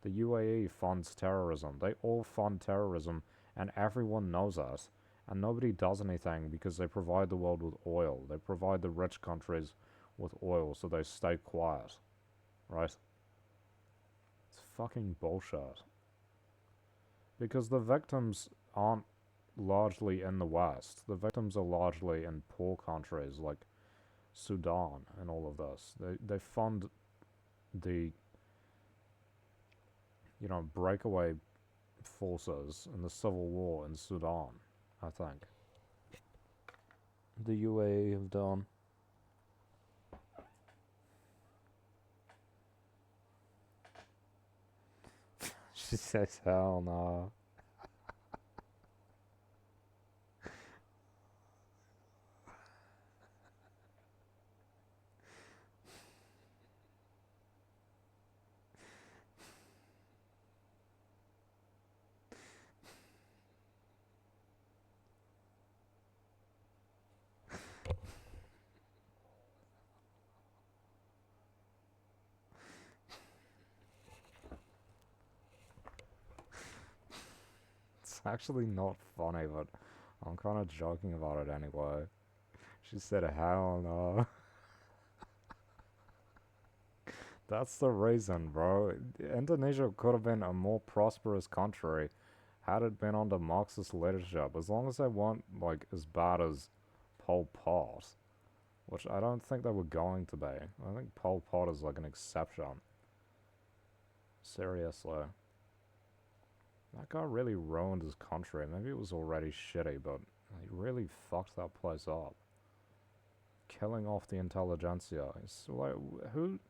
The UAE funds terrorism. They all fund terrorism, and everyone knows it. And nobody does anything because they provide the world with oil. They provide the rich countries with oil, so they stay quiet. Right? It's fucking bullshit. Because the victims aren't largely in the West. The victims are largely in poor countries like Sudan and all of this. They fund the, breakaway forces in the civil war in Sudan, I think. The UAE have done. She says, hell no. It's actually not funny, but I'm kind of joking about it anyway. She said, hell no. That's the reason, bro. Indonesia could have been a more prosperous country had it been under Marxist leadership. As long as they weren't, like, as bad as Pol Pot. which I don't think they were going to be. I think Pol Pot is like an exception. Seriously. That guy really ruined his country. Maybe it was already shitty, but he really fucked that place up. Killing off the intelligentsia. It's like, who...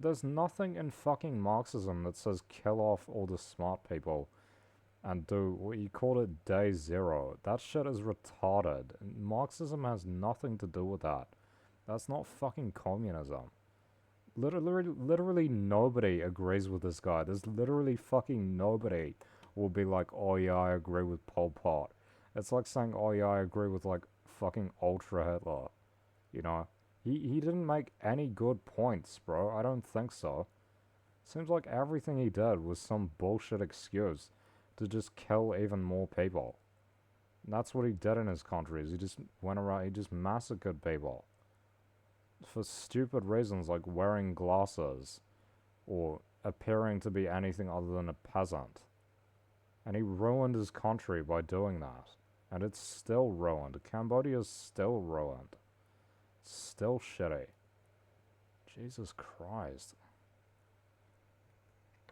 There's nothing in fucking Marxism that says kill off all the smart people and do what you call it day zero. That shit is retarded. Marxism has nothing to do with that. That's not fucking communism. Literally nobody agrees with this guy. There's literally fucking nobody will be like, oh yeah, I agree with Pol Pot. It's like saying, oh yeah, I agree with like fucking Ultra Hitler. You know? He didn't make any good points, bro. I don't think so. Seems like everything he did was some bullshit excuse to just kill even more people. And that's what he did in his country, is he just went around, he just massacred people. For stupid reasons like wearing glasses or appearing to be anything other than a peasant. And he ruined his country by doing that. And it's still ruined. Cambodia's still ruined. Still shitty. Jesus Christ.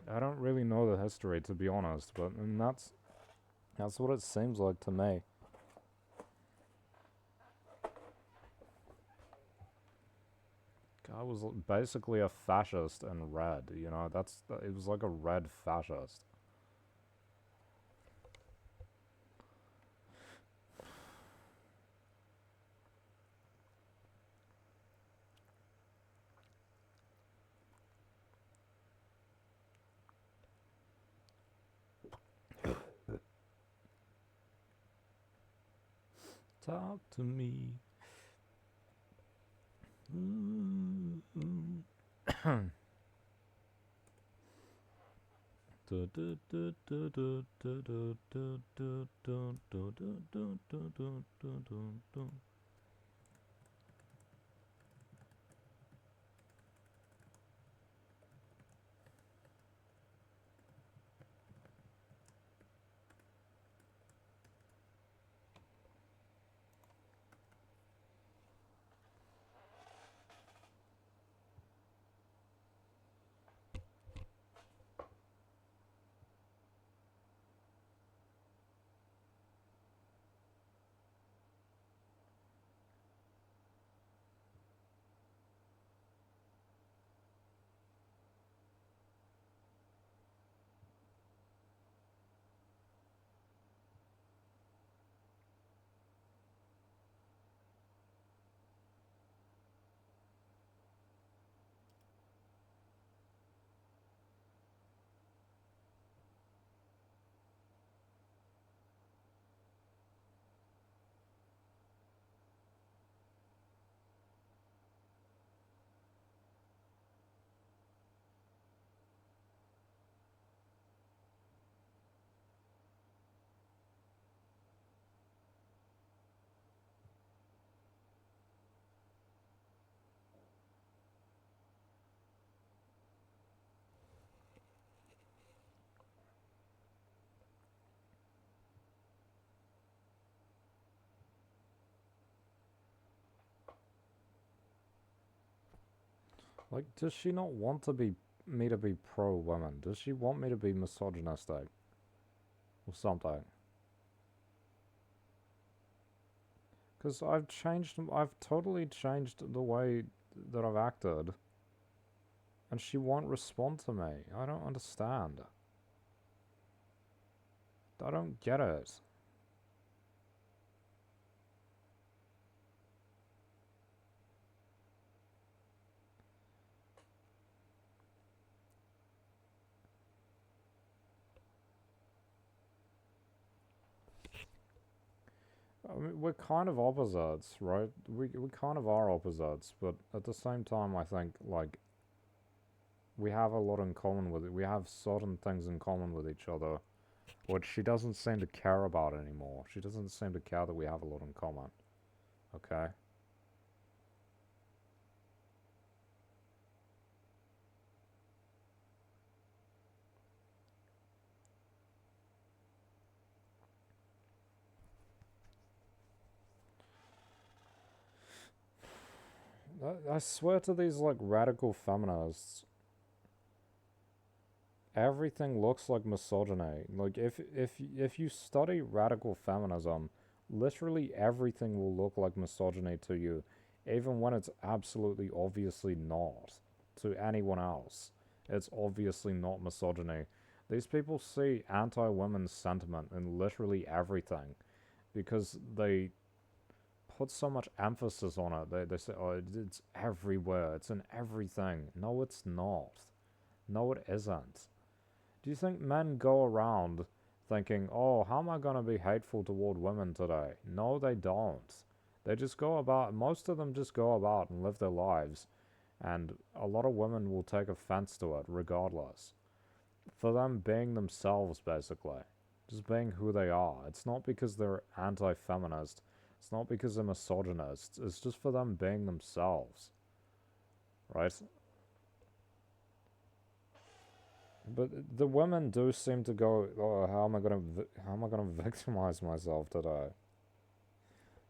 I don't really know the history, to be honest, but that's what it seems like to me. Guy was basically a fascist in red, you know, it was like a red fascist. Talk to me. Like, does she not want me to be pro-women? Does she want me to be misogynistic? Or something? Because I've totally changed the way that I've acted. And she won't respond to me. I don't understand. I don't get it. I mean, we're kind of opposites, right? We kind of are opposites, but at the same time, I think, like, we have a lot in common with it. We have certain things in common with each other, which she doesn't seem to care about anymore. She doesn't seem to care that we have a lot in common. Okay? I swear to these like radical feminists, everything looks like misogyny. Like if you study radical feminism, literally everything will look like misogyny to you, even when it's absolutely obviously not to anyone else. It's obviously not misogyny. These people see anti-women's sentiment in literally everything because they put so much emphasis on it. They say, oh, it's everywhere. It's in everything. No, it's not. No, it isn't. Do you think men go around thinking, oh, how am I going to be hateful toward women today? No, they don't. They just go about, most of them just go about and live their lives, and a lot of women will take offense to it regardless. For them being themselves, basically. Just being who they are. It's not because they're anti feminist, it's not because they're misogynist, it's just for them being themselves. Right? But the women do seem to go, "Oh, how am I gonna victimize myself today?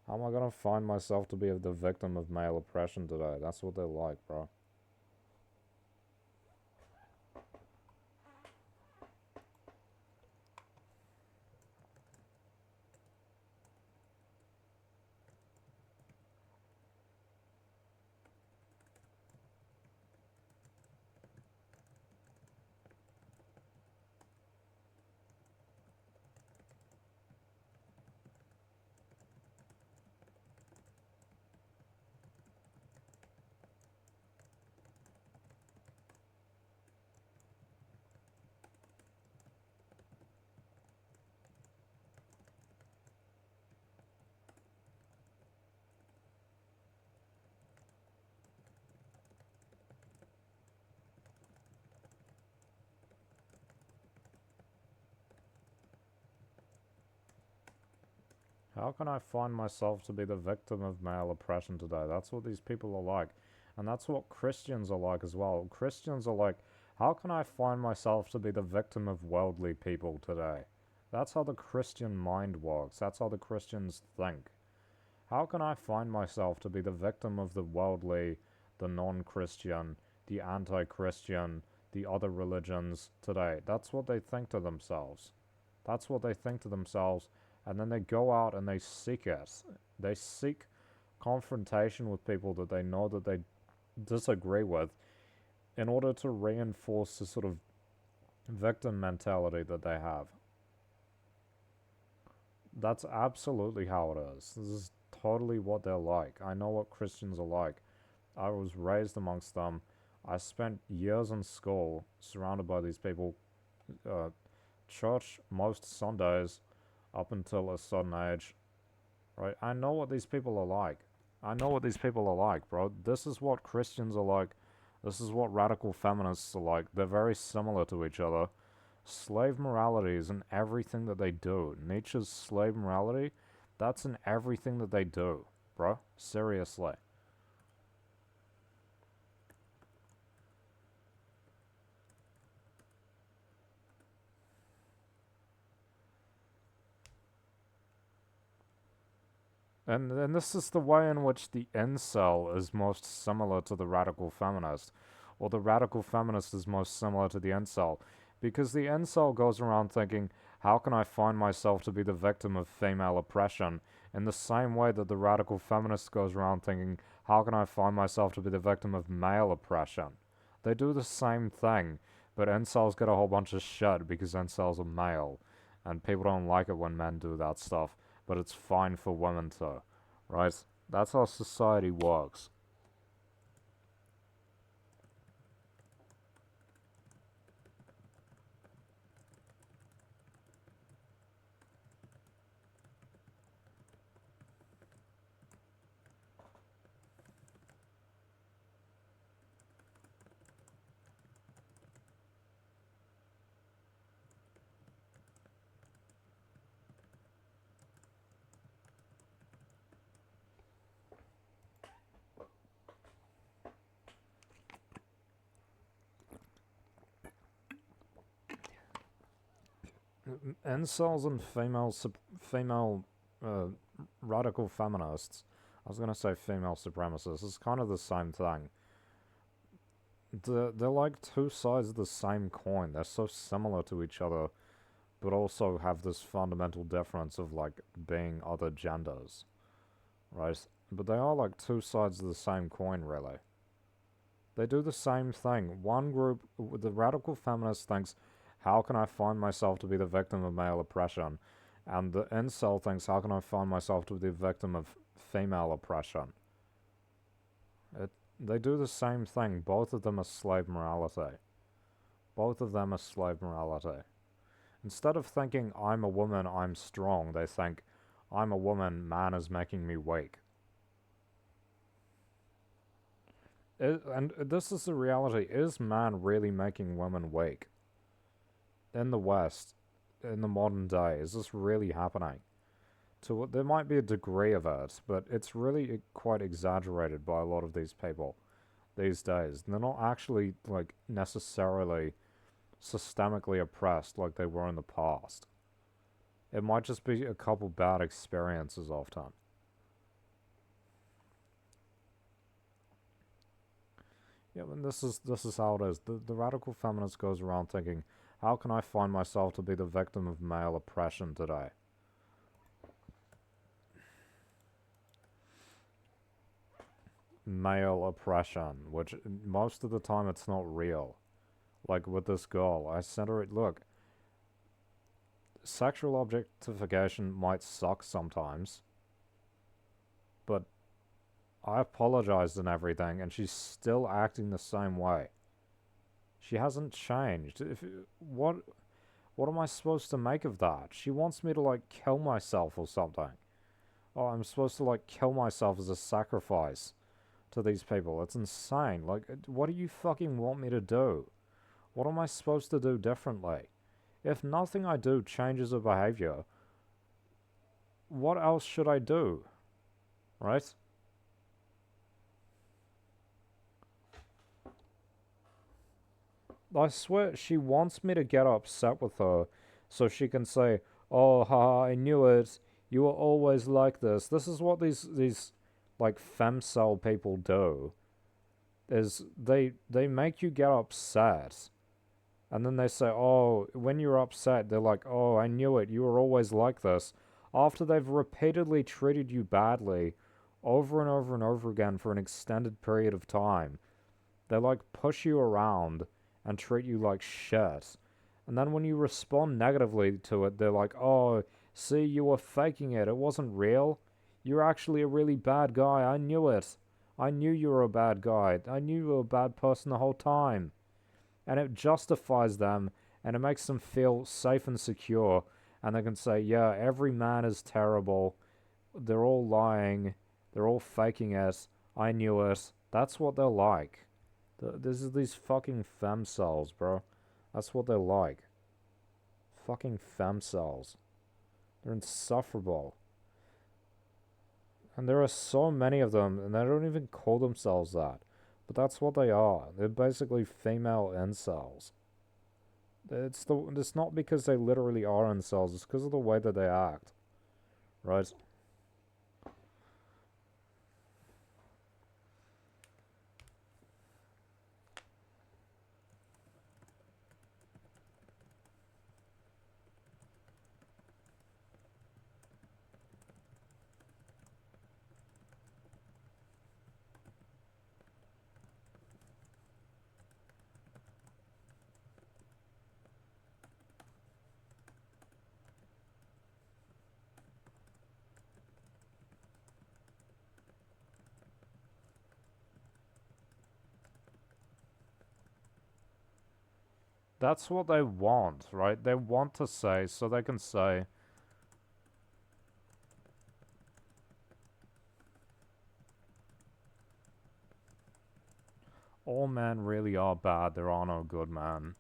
How am I gonna find myself to be the victim of male oppression today?" That's what they're like, bro. How can I find myself to be the victim of male oppression today? That's what these people are like. And that's what Christians are like as well. Christians are like, how can I find myself to be the victim of worldly people today? That's how the Christian mind works. That's how the Christians think. How can I find myself to be the victim of the worldly, the non Christian, the anti Christian, the other religions today? That's what they think to themselves. That's what they think to themselves, and then they go out and they seek it. They seek confrontation with people that they know that they disagree with in order to reinforce the sort of victim mentality that they have. That's absolutely how it is. This is totally what they're like. I know what Christians are like. I was raised amongst them. I spent years in school surrounded by these people. Uh, Church most Sundays up until a certain age, right? I know what these people are like. I know what these people are like, bro. This is what Christians are like. This is what radical feminists are like. They're very similar to each other. Slave morality is in everything that they do. Nietzsche's slave morality, that's in everything that they do, bro. Seriously. And this is the way in which the incel is most similar to the radical feminist, or the radical feminist is most similar to the incel, because the incel goes around thinking, how can I find myself to be the victim of female oppression, in the same way that the radical feminist goes around thinking, how can I find myself to be the victim of male oppression? They do the same thing, but incels get a whole bunch of shit because incels are male, and people don't like it when men do that stuff, but it's fine for women to, right? That's how society works. Incels and female uh, radical feminists was gonna say female supremacists. It's kind of the same thing. They're like two sides of the same coin. They're so similar to each other, but also have this fundamental difference of like being other genders, right? But they are like two sides of the same coin, really. They do the same thing. One group, the radical feminist thinks, how can I find myself to be the victim of male oppression? And the incel thinks, how can I find myself to be the victim of female oppression? They do the same thing. Both of them are slave morality. Both of them are slave morality. Instead of thinking, I'm a woman, I'm strong, they think, I'm a woman, man is making me weak. And this is the reality. Is man really making women weak? In the West, in the modern day, is this really happening? There might be a degree of it, but it's really quite exaggerated by a lot of these people these days. They're not actually, like, necessarily systemically oppressed like they were in the past. It might just be a couple bad experiences often. Yeah, and this is how it is. The radical feminist goes around thinking, how can I find myself to be the victim of male oppression today? Male oppression, which most of the time it's not real. Like with this girl, I sent her, look, sexual objectification might suck sometimes, but I apologized and everything, and she's still acting the same way. She hasn't changed. What am I supposed to make of that? She wants me to, like, kill myself or something. Oh, I'm supposed to, like, kill myself as a sacrifice to these people. It's insane. Like, what do you fucking want me to do? What am I supposed to do differently? If nothing I do changes her behavior, what else should I do? Right? I swear she wants me to get upset with her so she can say, oh, haha, I knew it. You were always like this. This is what these like femcel people do. Is they make you get upset. And then they say, oh, when you're upset, they're like, oh, I knew it. You were always like this. After they've repeatedly treated you badly over and over and over again for an extended period of time. They like push you around and treat you like shit. And then when you respond negatively to it, they're like, oh, see, you were faking it. It wasn't real. You're actually a really bad guy. I knew it. I knew you were a bad guy. I knew you were a bad person the whole time. And it justifies them, and it makes them feel safe and secure. And they can say, yeah, every man is terrible. They're all lying. They're all faking it. I knew it. That's what they're like. This is these fucking femcells, bro. That's what they're like. Fucking femcells. They're insufferable. And there are so many of them, and they don't even call themselves that. But that's what they are. They're basically female incels. It's not because they literally are incels, it's because of the way that they act. Right? That's what they want, right? They want to say, so they can say, all men really are bad, there are no good men,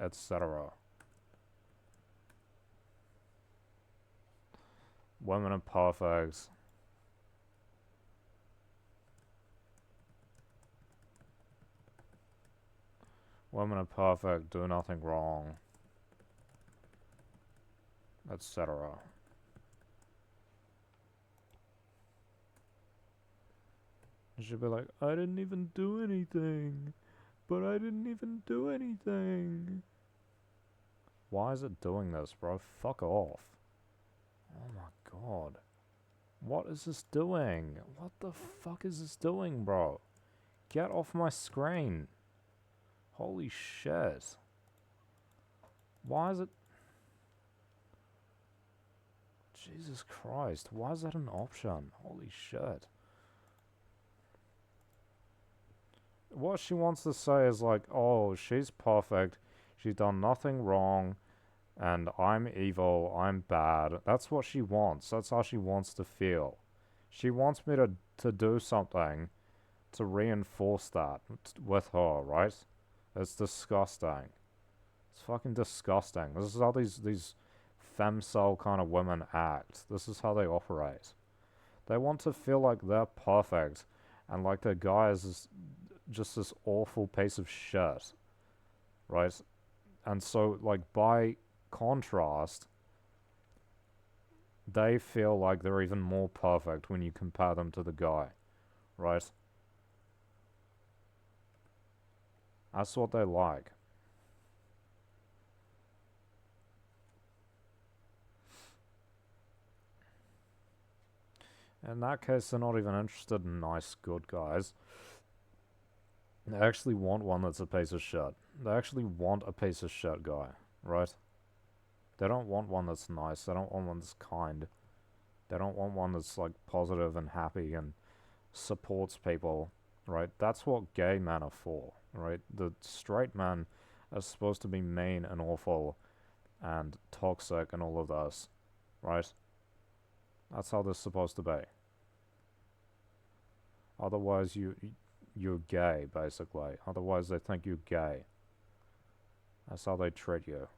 etc. Women are perfect. Women are perfect, do nothing wrong, etc. She'd be like, I didn't even do anything. But I didn't even do anything. Why is it doing this, bro? Fuck off. Oh my god. What is this doing? What the fuck is this doing, bro? Get off my screen. Holy shit. Why is it... Jesus Christ. Why is that an option? Holy shit. What she wants to say is like, oh, she's perfect. She's done nothing wrong. And I'm evil, I'm bad. That's what she wants. That's how she wants to feel. She wants me to do something to reinforce that with her, right? It's disgusting. It's fucking disgusting. This is how these femcel kind of women act. This is how they operate. They want to feel like they're perfect and like their guy is just this awful piece of shit, right? And so, like, by contrast, they feel like they're even more perfect when you compare them to the guy, right? That's what they like. In that case, they're not even interested in nice, good guys. They actually want one that's a piece of shit. They actually want a piece of shit guy, right? They don't want one that's nice. They don't want one that's kind. They don't want one that's like positive and happy and supports people, right? That's what gay men are for, right? The straight men are supposed to be mean and awful and toxic and all of this, right? That's how they're supposed to be. Otherwise, you're gay, basically. Otherwise, they think you're gay. That's how they treat you.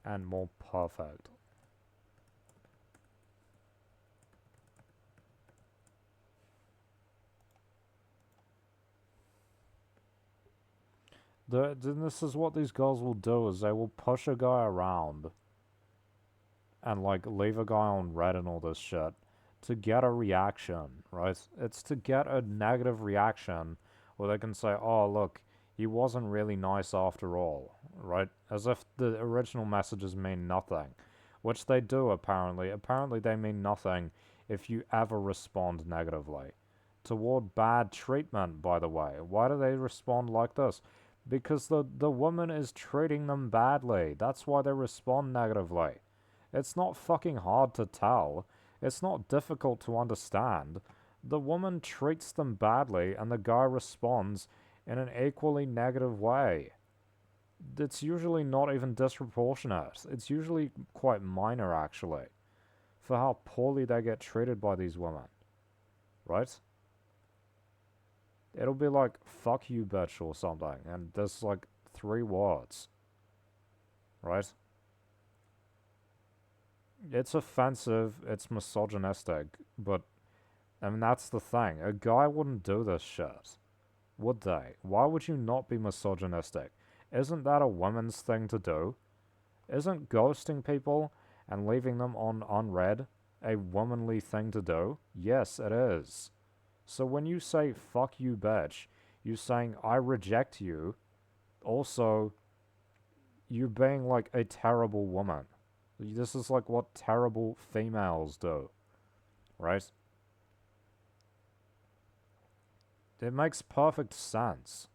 And more perfect. Then this is what these girls will do, is they will push a guy around and like leave a guy on red and all this shit to get a reaction, right? It's to get a negative reaction where they can say, oh, look, he wasn't really nice after all, right? As if the original messages mean nothing, which they do apparently. Apparently they mean nothing if you ever respond negatively. Toward bad treatment, by the way. Why do they respond like this? Because the woman is treating them badly. That's why they respond negatively. It's not fucking hard to tell. It's not difficult to understand. The woman treats them badly and the guy responds in an equally negative way. It's usually not even disproportionate. It's usually quite minor, actually, for how poorly they get treated by these women. Right? It'll be like, fuck you, bitch, or something, and there's like 3 words. Right? It's offensive, it's misogynistic, but, I mean, that's the thing. A guy wouldn't do this shit, would they? Why would you not be misogynistic? Isn't that a woman's thing to do? Isn't ghosting people and leaving them on unread a womanly thing to do? Yes, it is. So when you say, fuck you, bitch, you're saying, I reject you. Also, you're being like a terrible woman. This is like what terrible females do, right? It makes perfect sense,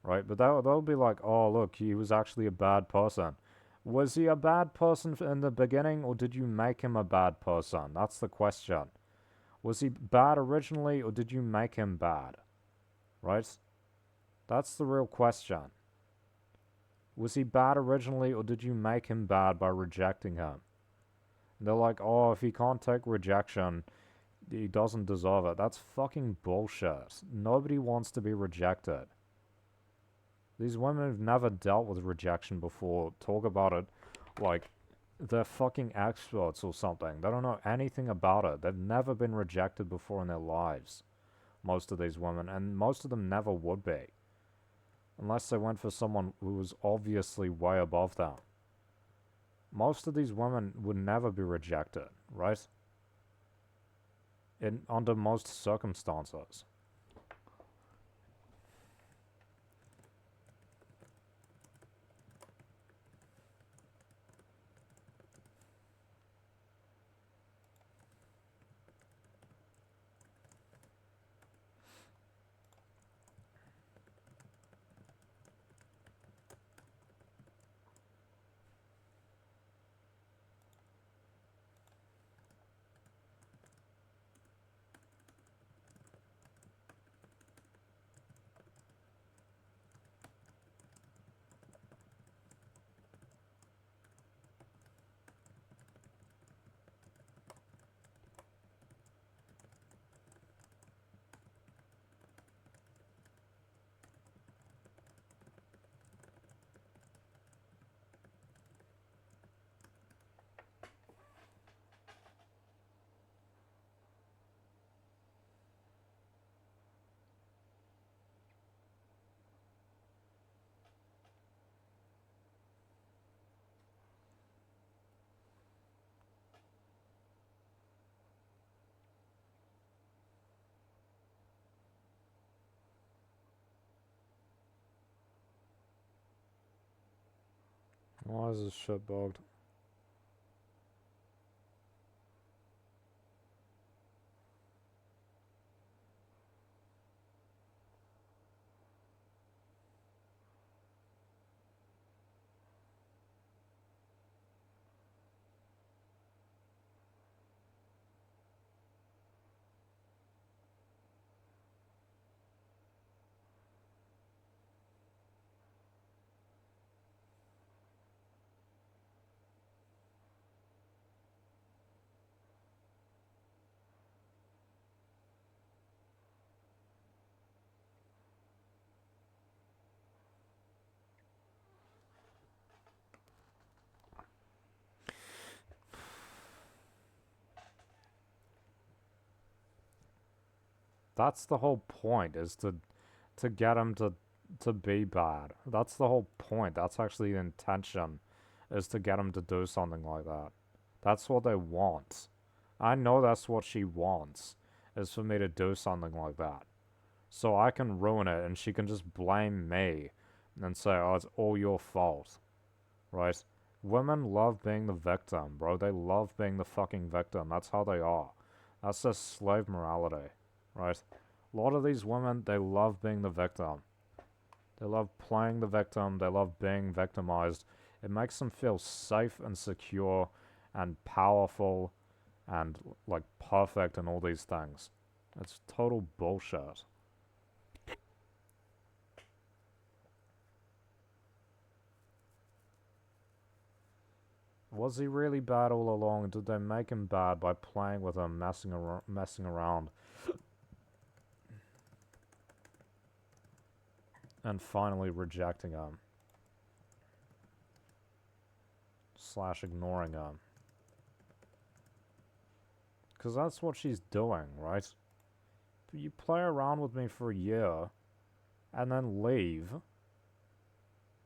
right? But they'll be like, oh, look, he was actually a bad person. Was he a bad person in the beginning, or did you make him a bad person? That's the question. Was he bad originally, or did you make him bad? Right? That's the real question. Was he bad originally, or did you make him bad by rejecting him? And they're like, oh, if he can't take rejection, he doesn't deserve it. That's fucking bullshit. Nobody wants to be rejected. These women have never dealt with rejection before talk about it like they're fucking experts or something. They don't know anything about it. They've never been rejected before in their lives. Most of these women, and most of them never would be. Unless they went for someone who was obviously way above them. Most of these women would never be rejected, right? Under most circumstances. Why is this shit bugged? That's the whole point, is to get him to be bad. That's the whole point. That's actually the intention, is to get him to do something like that. That's what they want. I know that's what she wants, is for me to do something like that. So I can ruin it and she can just blame me and say, oh, it's all your fault. Right? Women love being the victim, bro. They love being the fucking victim. That's how they are. That's just slave morality. Right? A lot of these women, they love being the victim. They love playing the victim. They love being victimized. It makes them feel safe and secure and powerful and like perfect and all these things. It's total bullshit. Was he really bad all along? Did they make him bad by playing with him, messing around, and finally rejecting him? Slash ignoring him. Because that's what she's doing, right? You play around with me for a year, and then leave,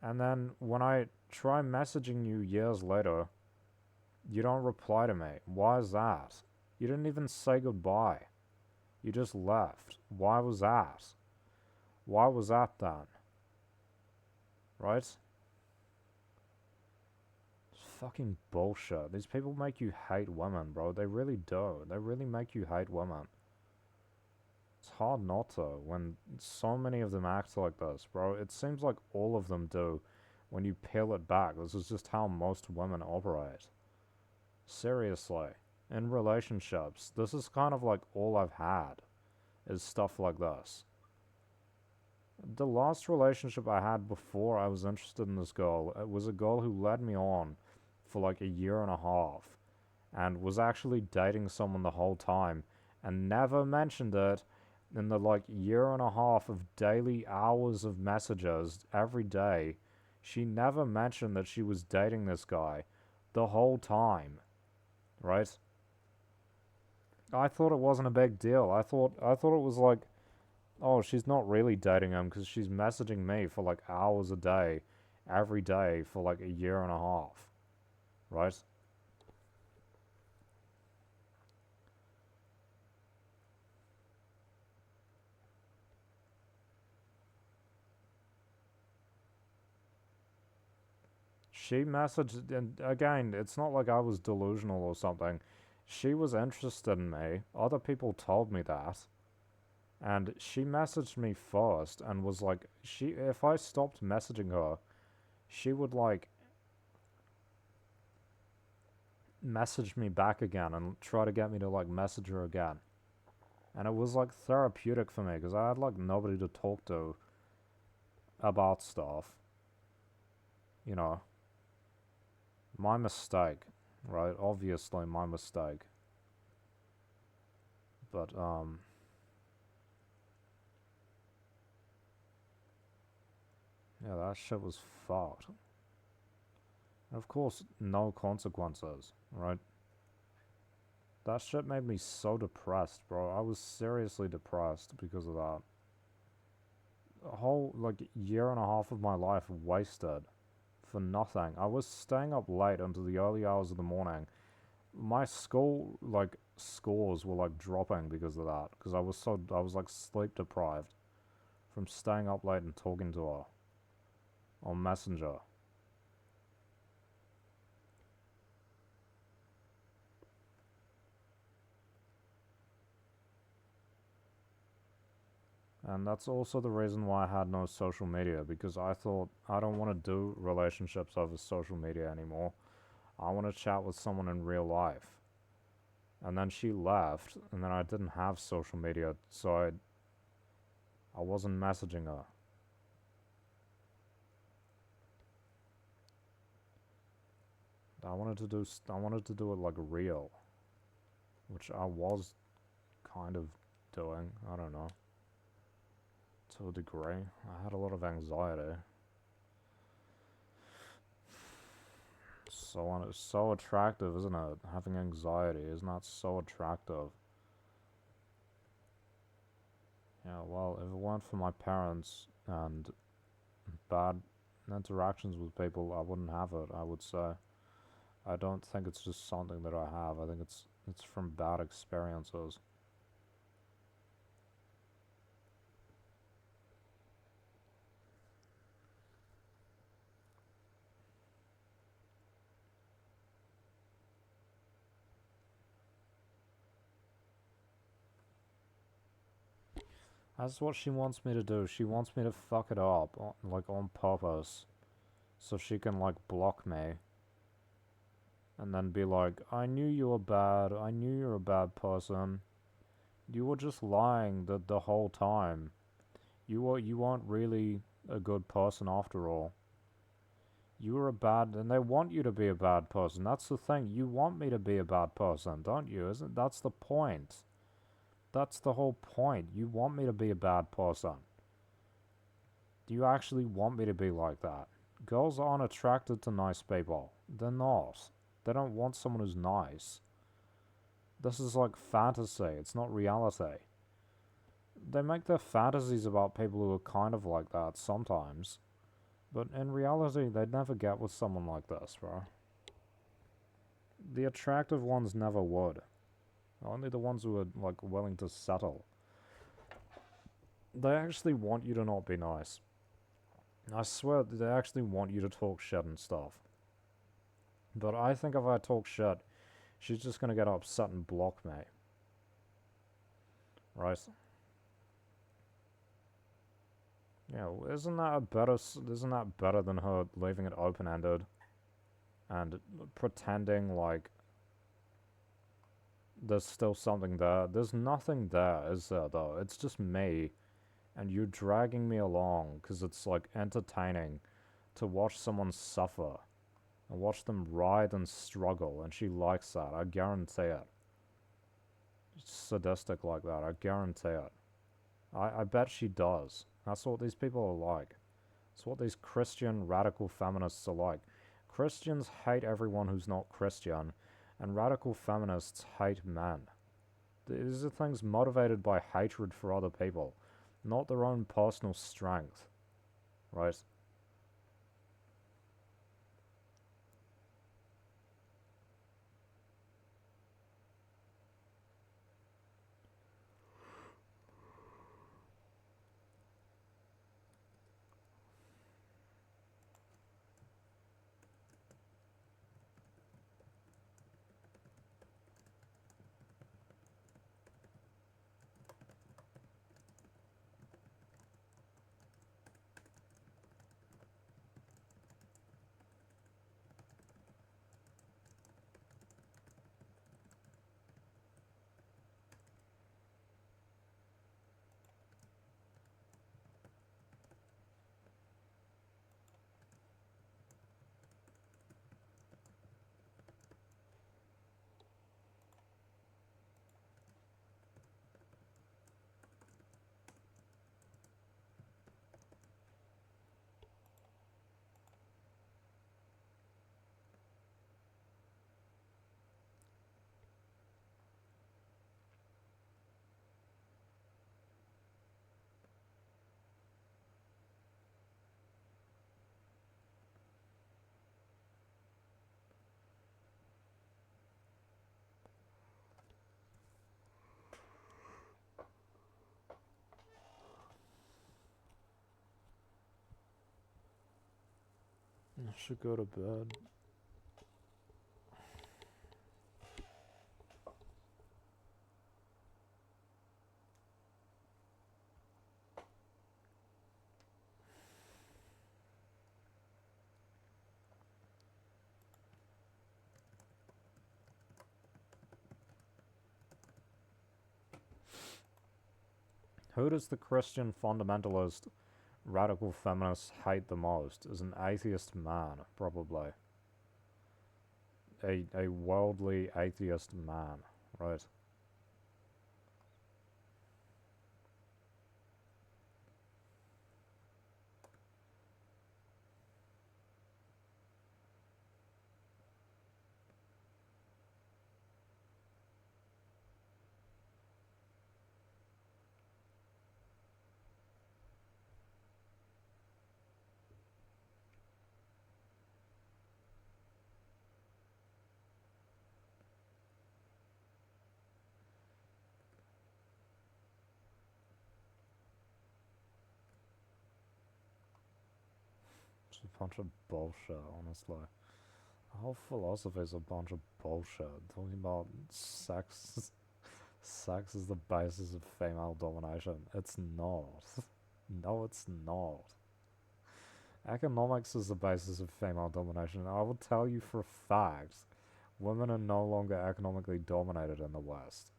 and then when I try messaging you years later, you don't reply to me. Why is that? You didn't even say goodbye. You just left. Why was that? Why was that then? Right? It's fucking bullshit. These people make you hate women, bro. They really do. They really make you hate women. It's hard not to when so many of them act like this, bro. It seems like all of them do when you peel it back. This is just how most women operate. Seriously. In relationships, this is kind of like all I've had, is stuff like this. The last relationship I had before I was interested in this girl, it was a girl who led me on for like a year and a half and was actually dating someone the whole time and never mentioned it in the like year and a half of daily hours of messages every day. She never mentioned that she was dating this guy the whole time, right? I thought it wasn't a big deal. I thought it was like, oh, she's not really dating him because she's messaging me for like hours a day, every day for like a year and a half, right? She messaged, and again, it's not like I was delusional or something. She was interested in me. Other people told me that. And she messaged me first and was like, if I stopped messaging her, she would like message me back again and try to get me to like message her again. And it was like therapeutic for me because I had like nobody to talk to about stuff. You know, my mistake, right? Obviously, my mistake. But, yeah, that shit was fucked. And of course, no consequences, right? That shit made me so depressed, bro. I was seriously depressed because of that. A whole, like, year and a half of my life wasted for nothing. I was staying up late into the early hours of the morning. My school, like, scores were, like, dropping because of that. Because I was, like, sleep deprived from staying up late and talking to her on Messenger. And that's also the reason why I had no social media, because I thought I don't want to do relationships over social media anymore. I want to chat with someone in real life. And then she left, and then I didn't have social media, so I wasn't messaging her. I wanted to do it like real, which I was kind of doing. I don't know, to a degree. I had a lot of anxiety. It's so attractive, isn't it? Having anxiety isn't that so attractive? Yeah, well, if it weren't for my parents and bad interactions with people, I wouldn't have it, I would say. I don't think it's just something that I have. I think it's from bad experiences. That's what she wants me to do. She wants me to fuck it up, like on purpose, so she can like block me and then be like, "I knew you were bad. I knew you were a bad person. You were just lying the whole time. You weren't really a good person after all. You were a bad, and they want you to be a bad person. That's the thing. You want me to be a bad person, don't you? Isn't that's the point? That's the whole point. You want me to be a bad person. Do you actually want me to be like that? Girls aren't attracted to nice people. They're not. They don't want someone who's nice. This is like fantasy. It's not reality. They make their fantasies about people who are kind of like that sometimes. But in reality, they'd never get with someone like this, bro. The attractive ones never would. Only the ones who are, like, willing to settle. They actually want you to not be nice. I swear, they actually want you to talk shit and stuff. But I think if I talk shit, she's just gonna get upset and block me. Right? Yeah, isn't that better than her leaving it open-ended and pretending like there's still something there? There's nothing there, is there, though? It's just me, and you dragging me along because it's like entertaining to watch someone suffer and watch them writhe and struggle, and she likes that, I guarantee it. Sadistic like that, I guarantee it. I bet she does. That's what these people are like. It's what these Christian radical feminists are like. Christians hate everyone who's not Christian, and radical feminists hate men. These are things motivated by hatred for other people, not their own personal strength, right? I should go to bed. Who does the Christian fundamentalist radical feminist hate the most? Is an atheist man, probably. A worldly atheist man, right? It's a bunch of bullshit, honestly. The whole philosophy is a bunch of bullshit. Talking about sex. Sex is the basis of female domination. It's not. No, it's not. Economics is the basis of female domination. I will tell you for a fact, women are no longer economically dominated in the West.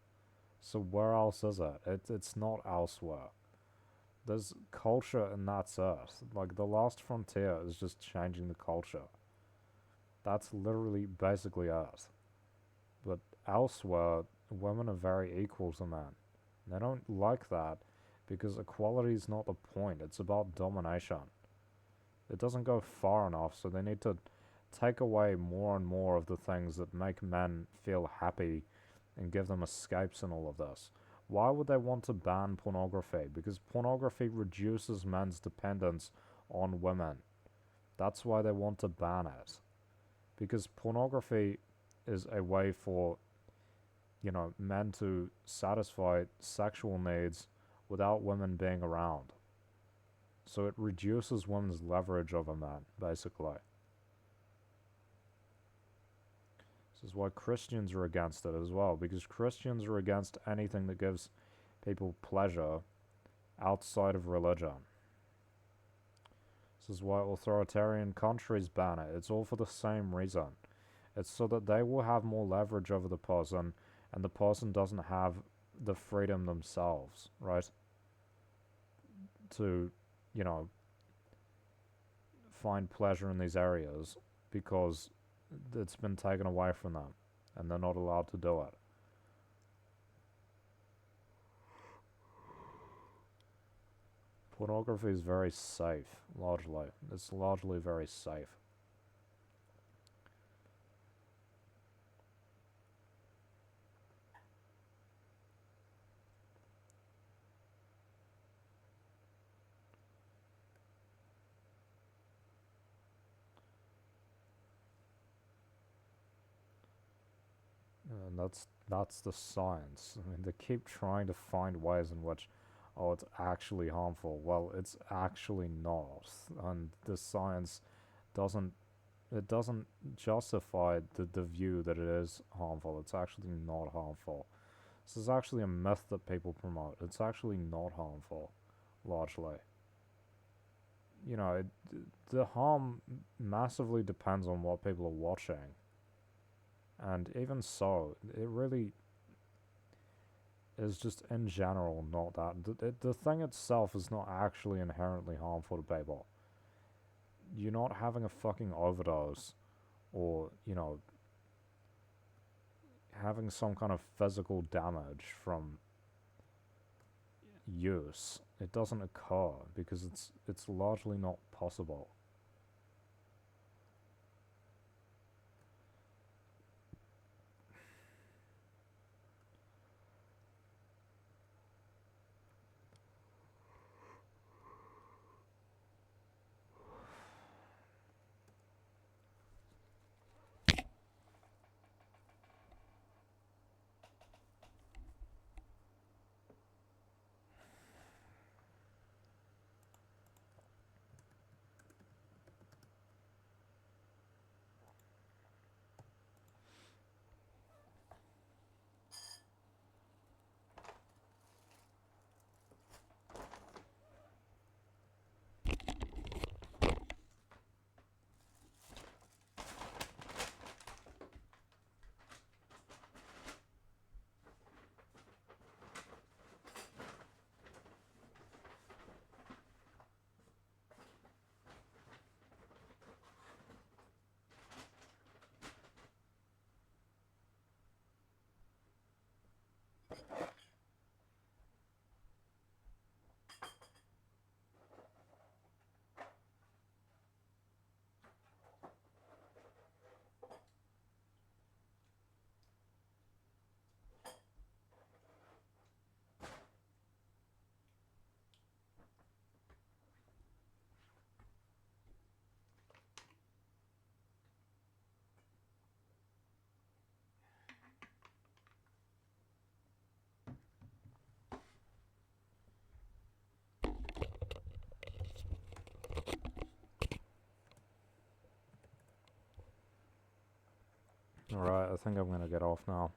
So where else is it? It's not elsewhere. There's culture and that's it. Like the last frontier is just changing the culture. That's literally basically it. But elsewhere, women are very equal to men. They don't like that because equality is not the point. It's about domination. It doesn't go far enough, so they need to take away more and more of the things that make men feel happy and give them escapes in all of this. Why would they want to ban pornography? Because pornography reduces men's dependence on women. That's why they want to ban it. Because pornography is a way for, men to satisfy sexual needs without women being around. So it reduces women's leverage over men, basically. This is why Christians are against it as well, because Christians are against anything that gives people pleasure outside of religion. This is why authoritarian countries ban it. It's all for the same reason. It's so that they will have more leverage over the person, and the person doesn't have the freedom themselves, right? To, you know, find pleasure in these areas because it's been taken away from them, and they're not allowed to do it. Pornography is very safe, largely. It's largely very safe. And that's the science. I mean, they keep trying to find ways in which, oh, it's actually harmful. Well, it's actually not, and the science doesn't it doesn't justify the view that it is harmful. It's actually not harmful. This is actually a myth that people promote. It's actually not harmful, largely. You know, the harm massively depends on what people are watching. And even so, it really is just in general not that. The thing itself is not actually inherently harmful to people. You're not having a fucking overdose or, you know, having some kind of physical damage from use. It doesn't occur because it's largely not possible. Alright, I think I'm gonna get off now.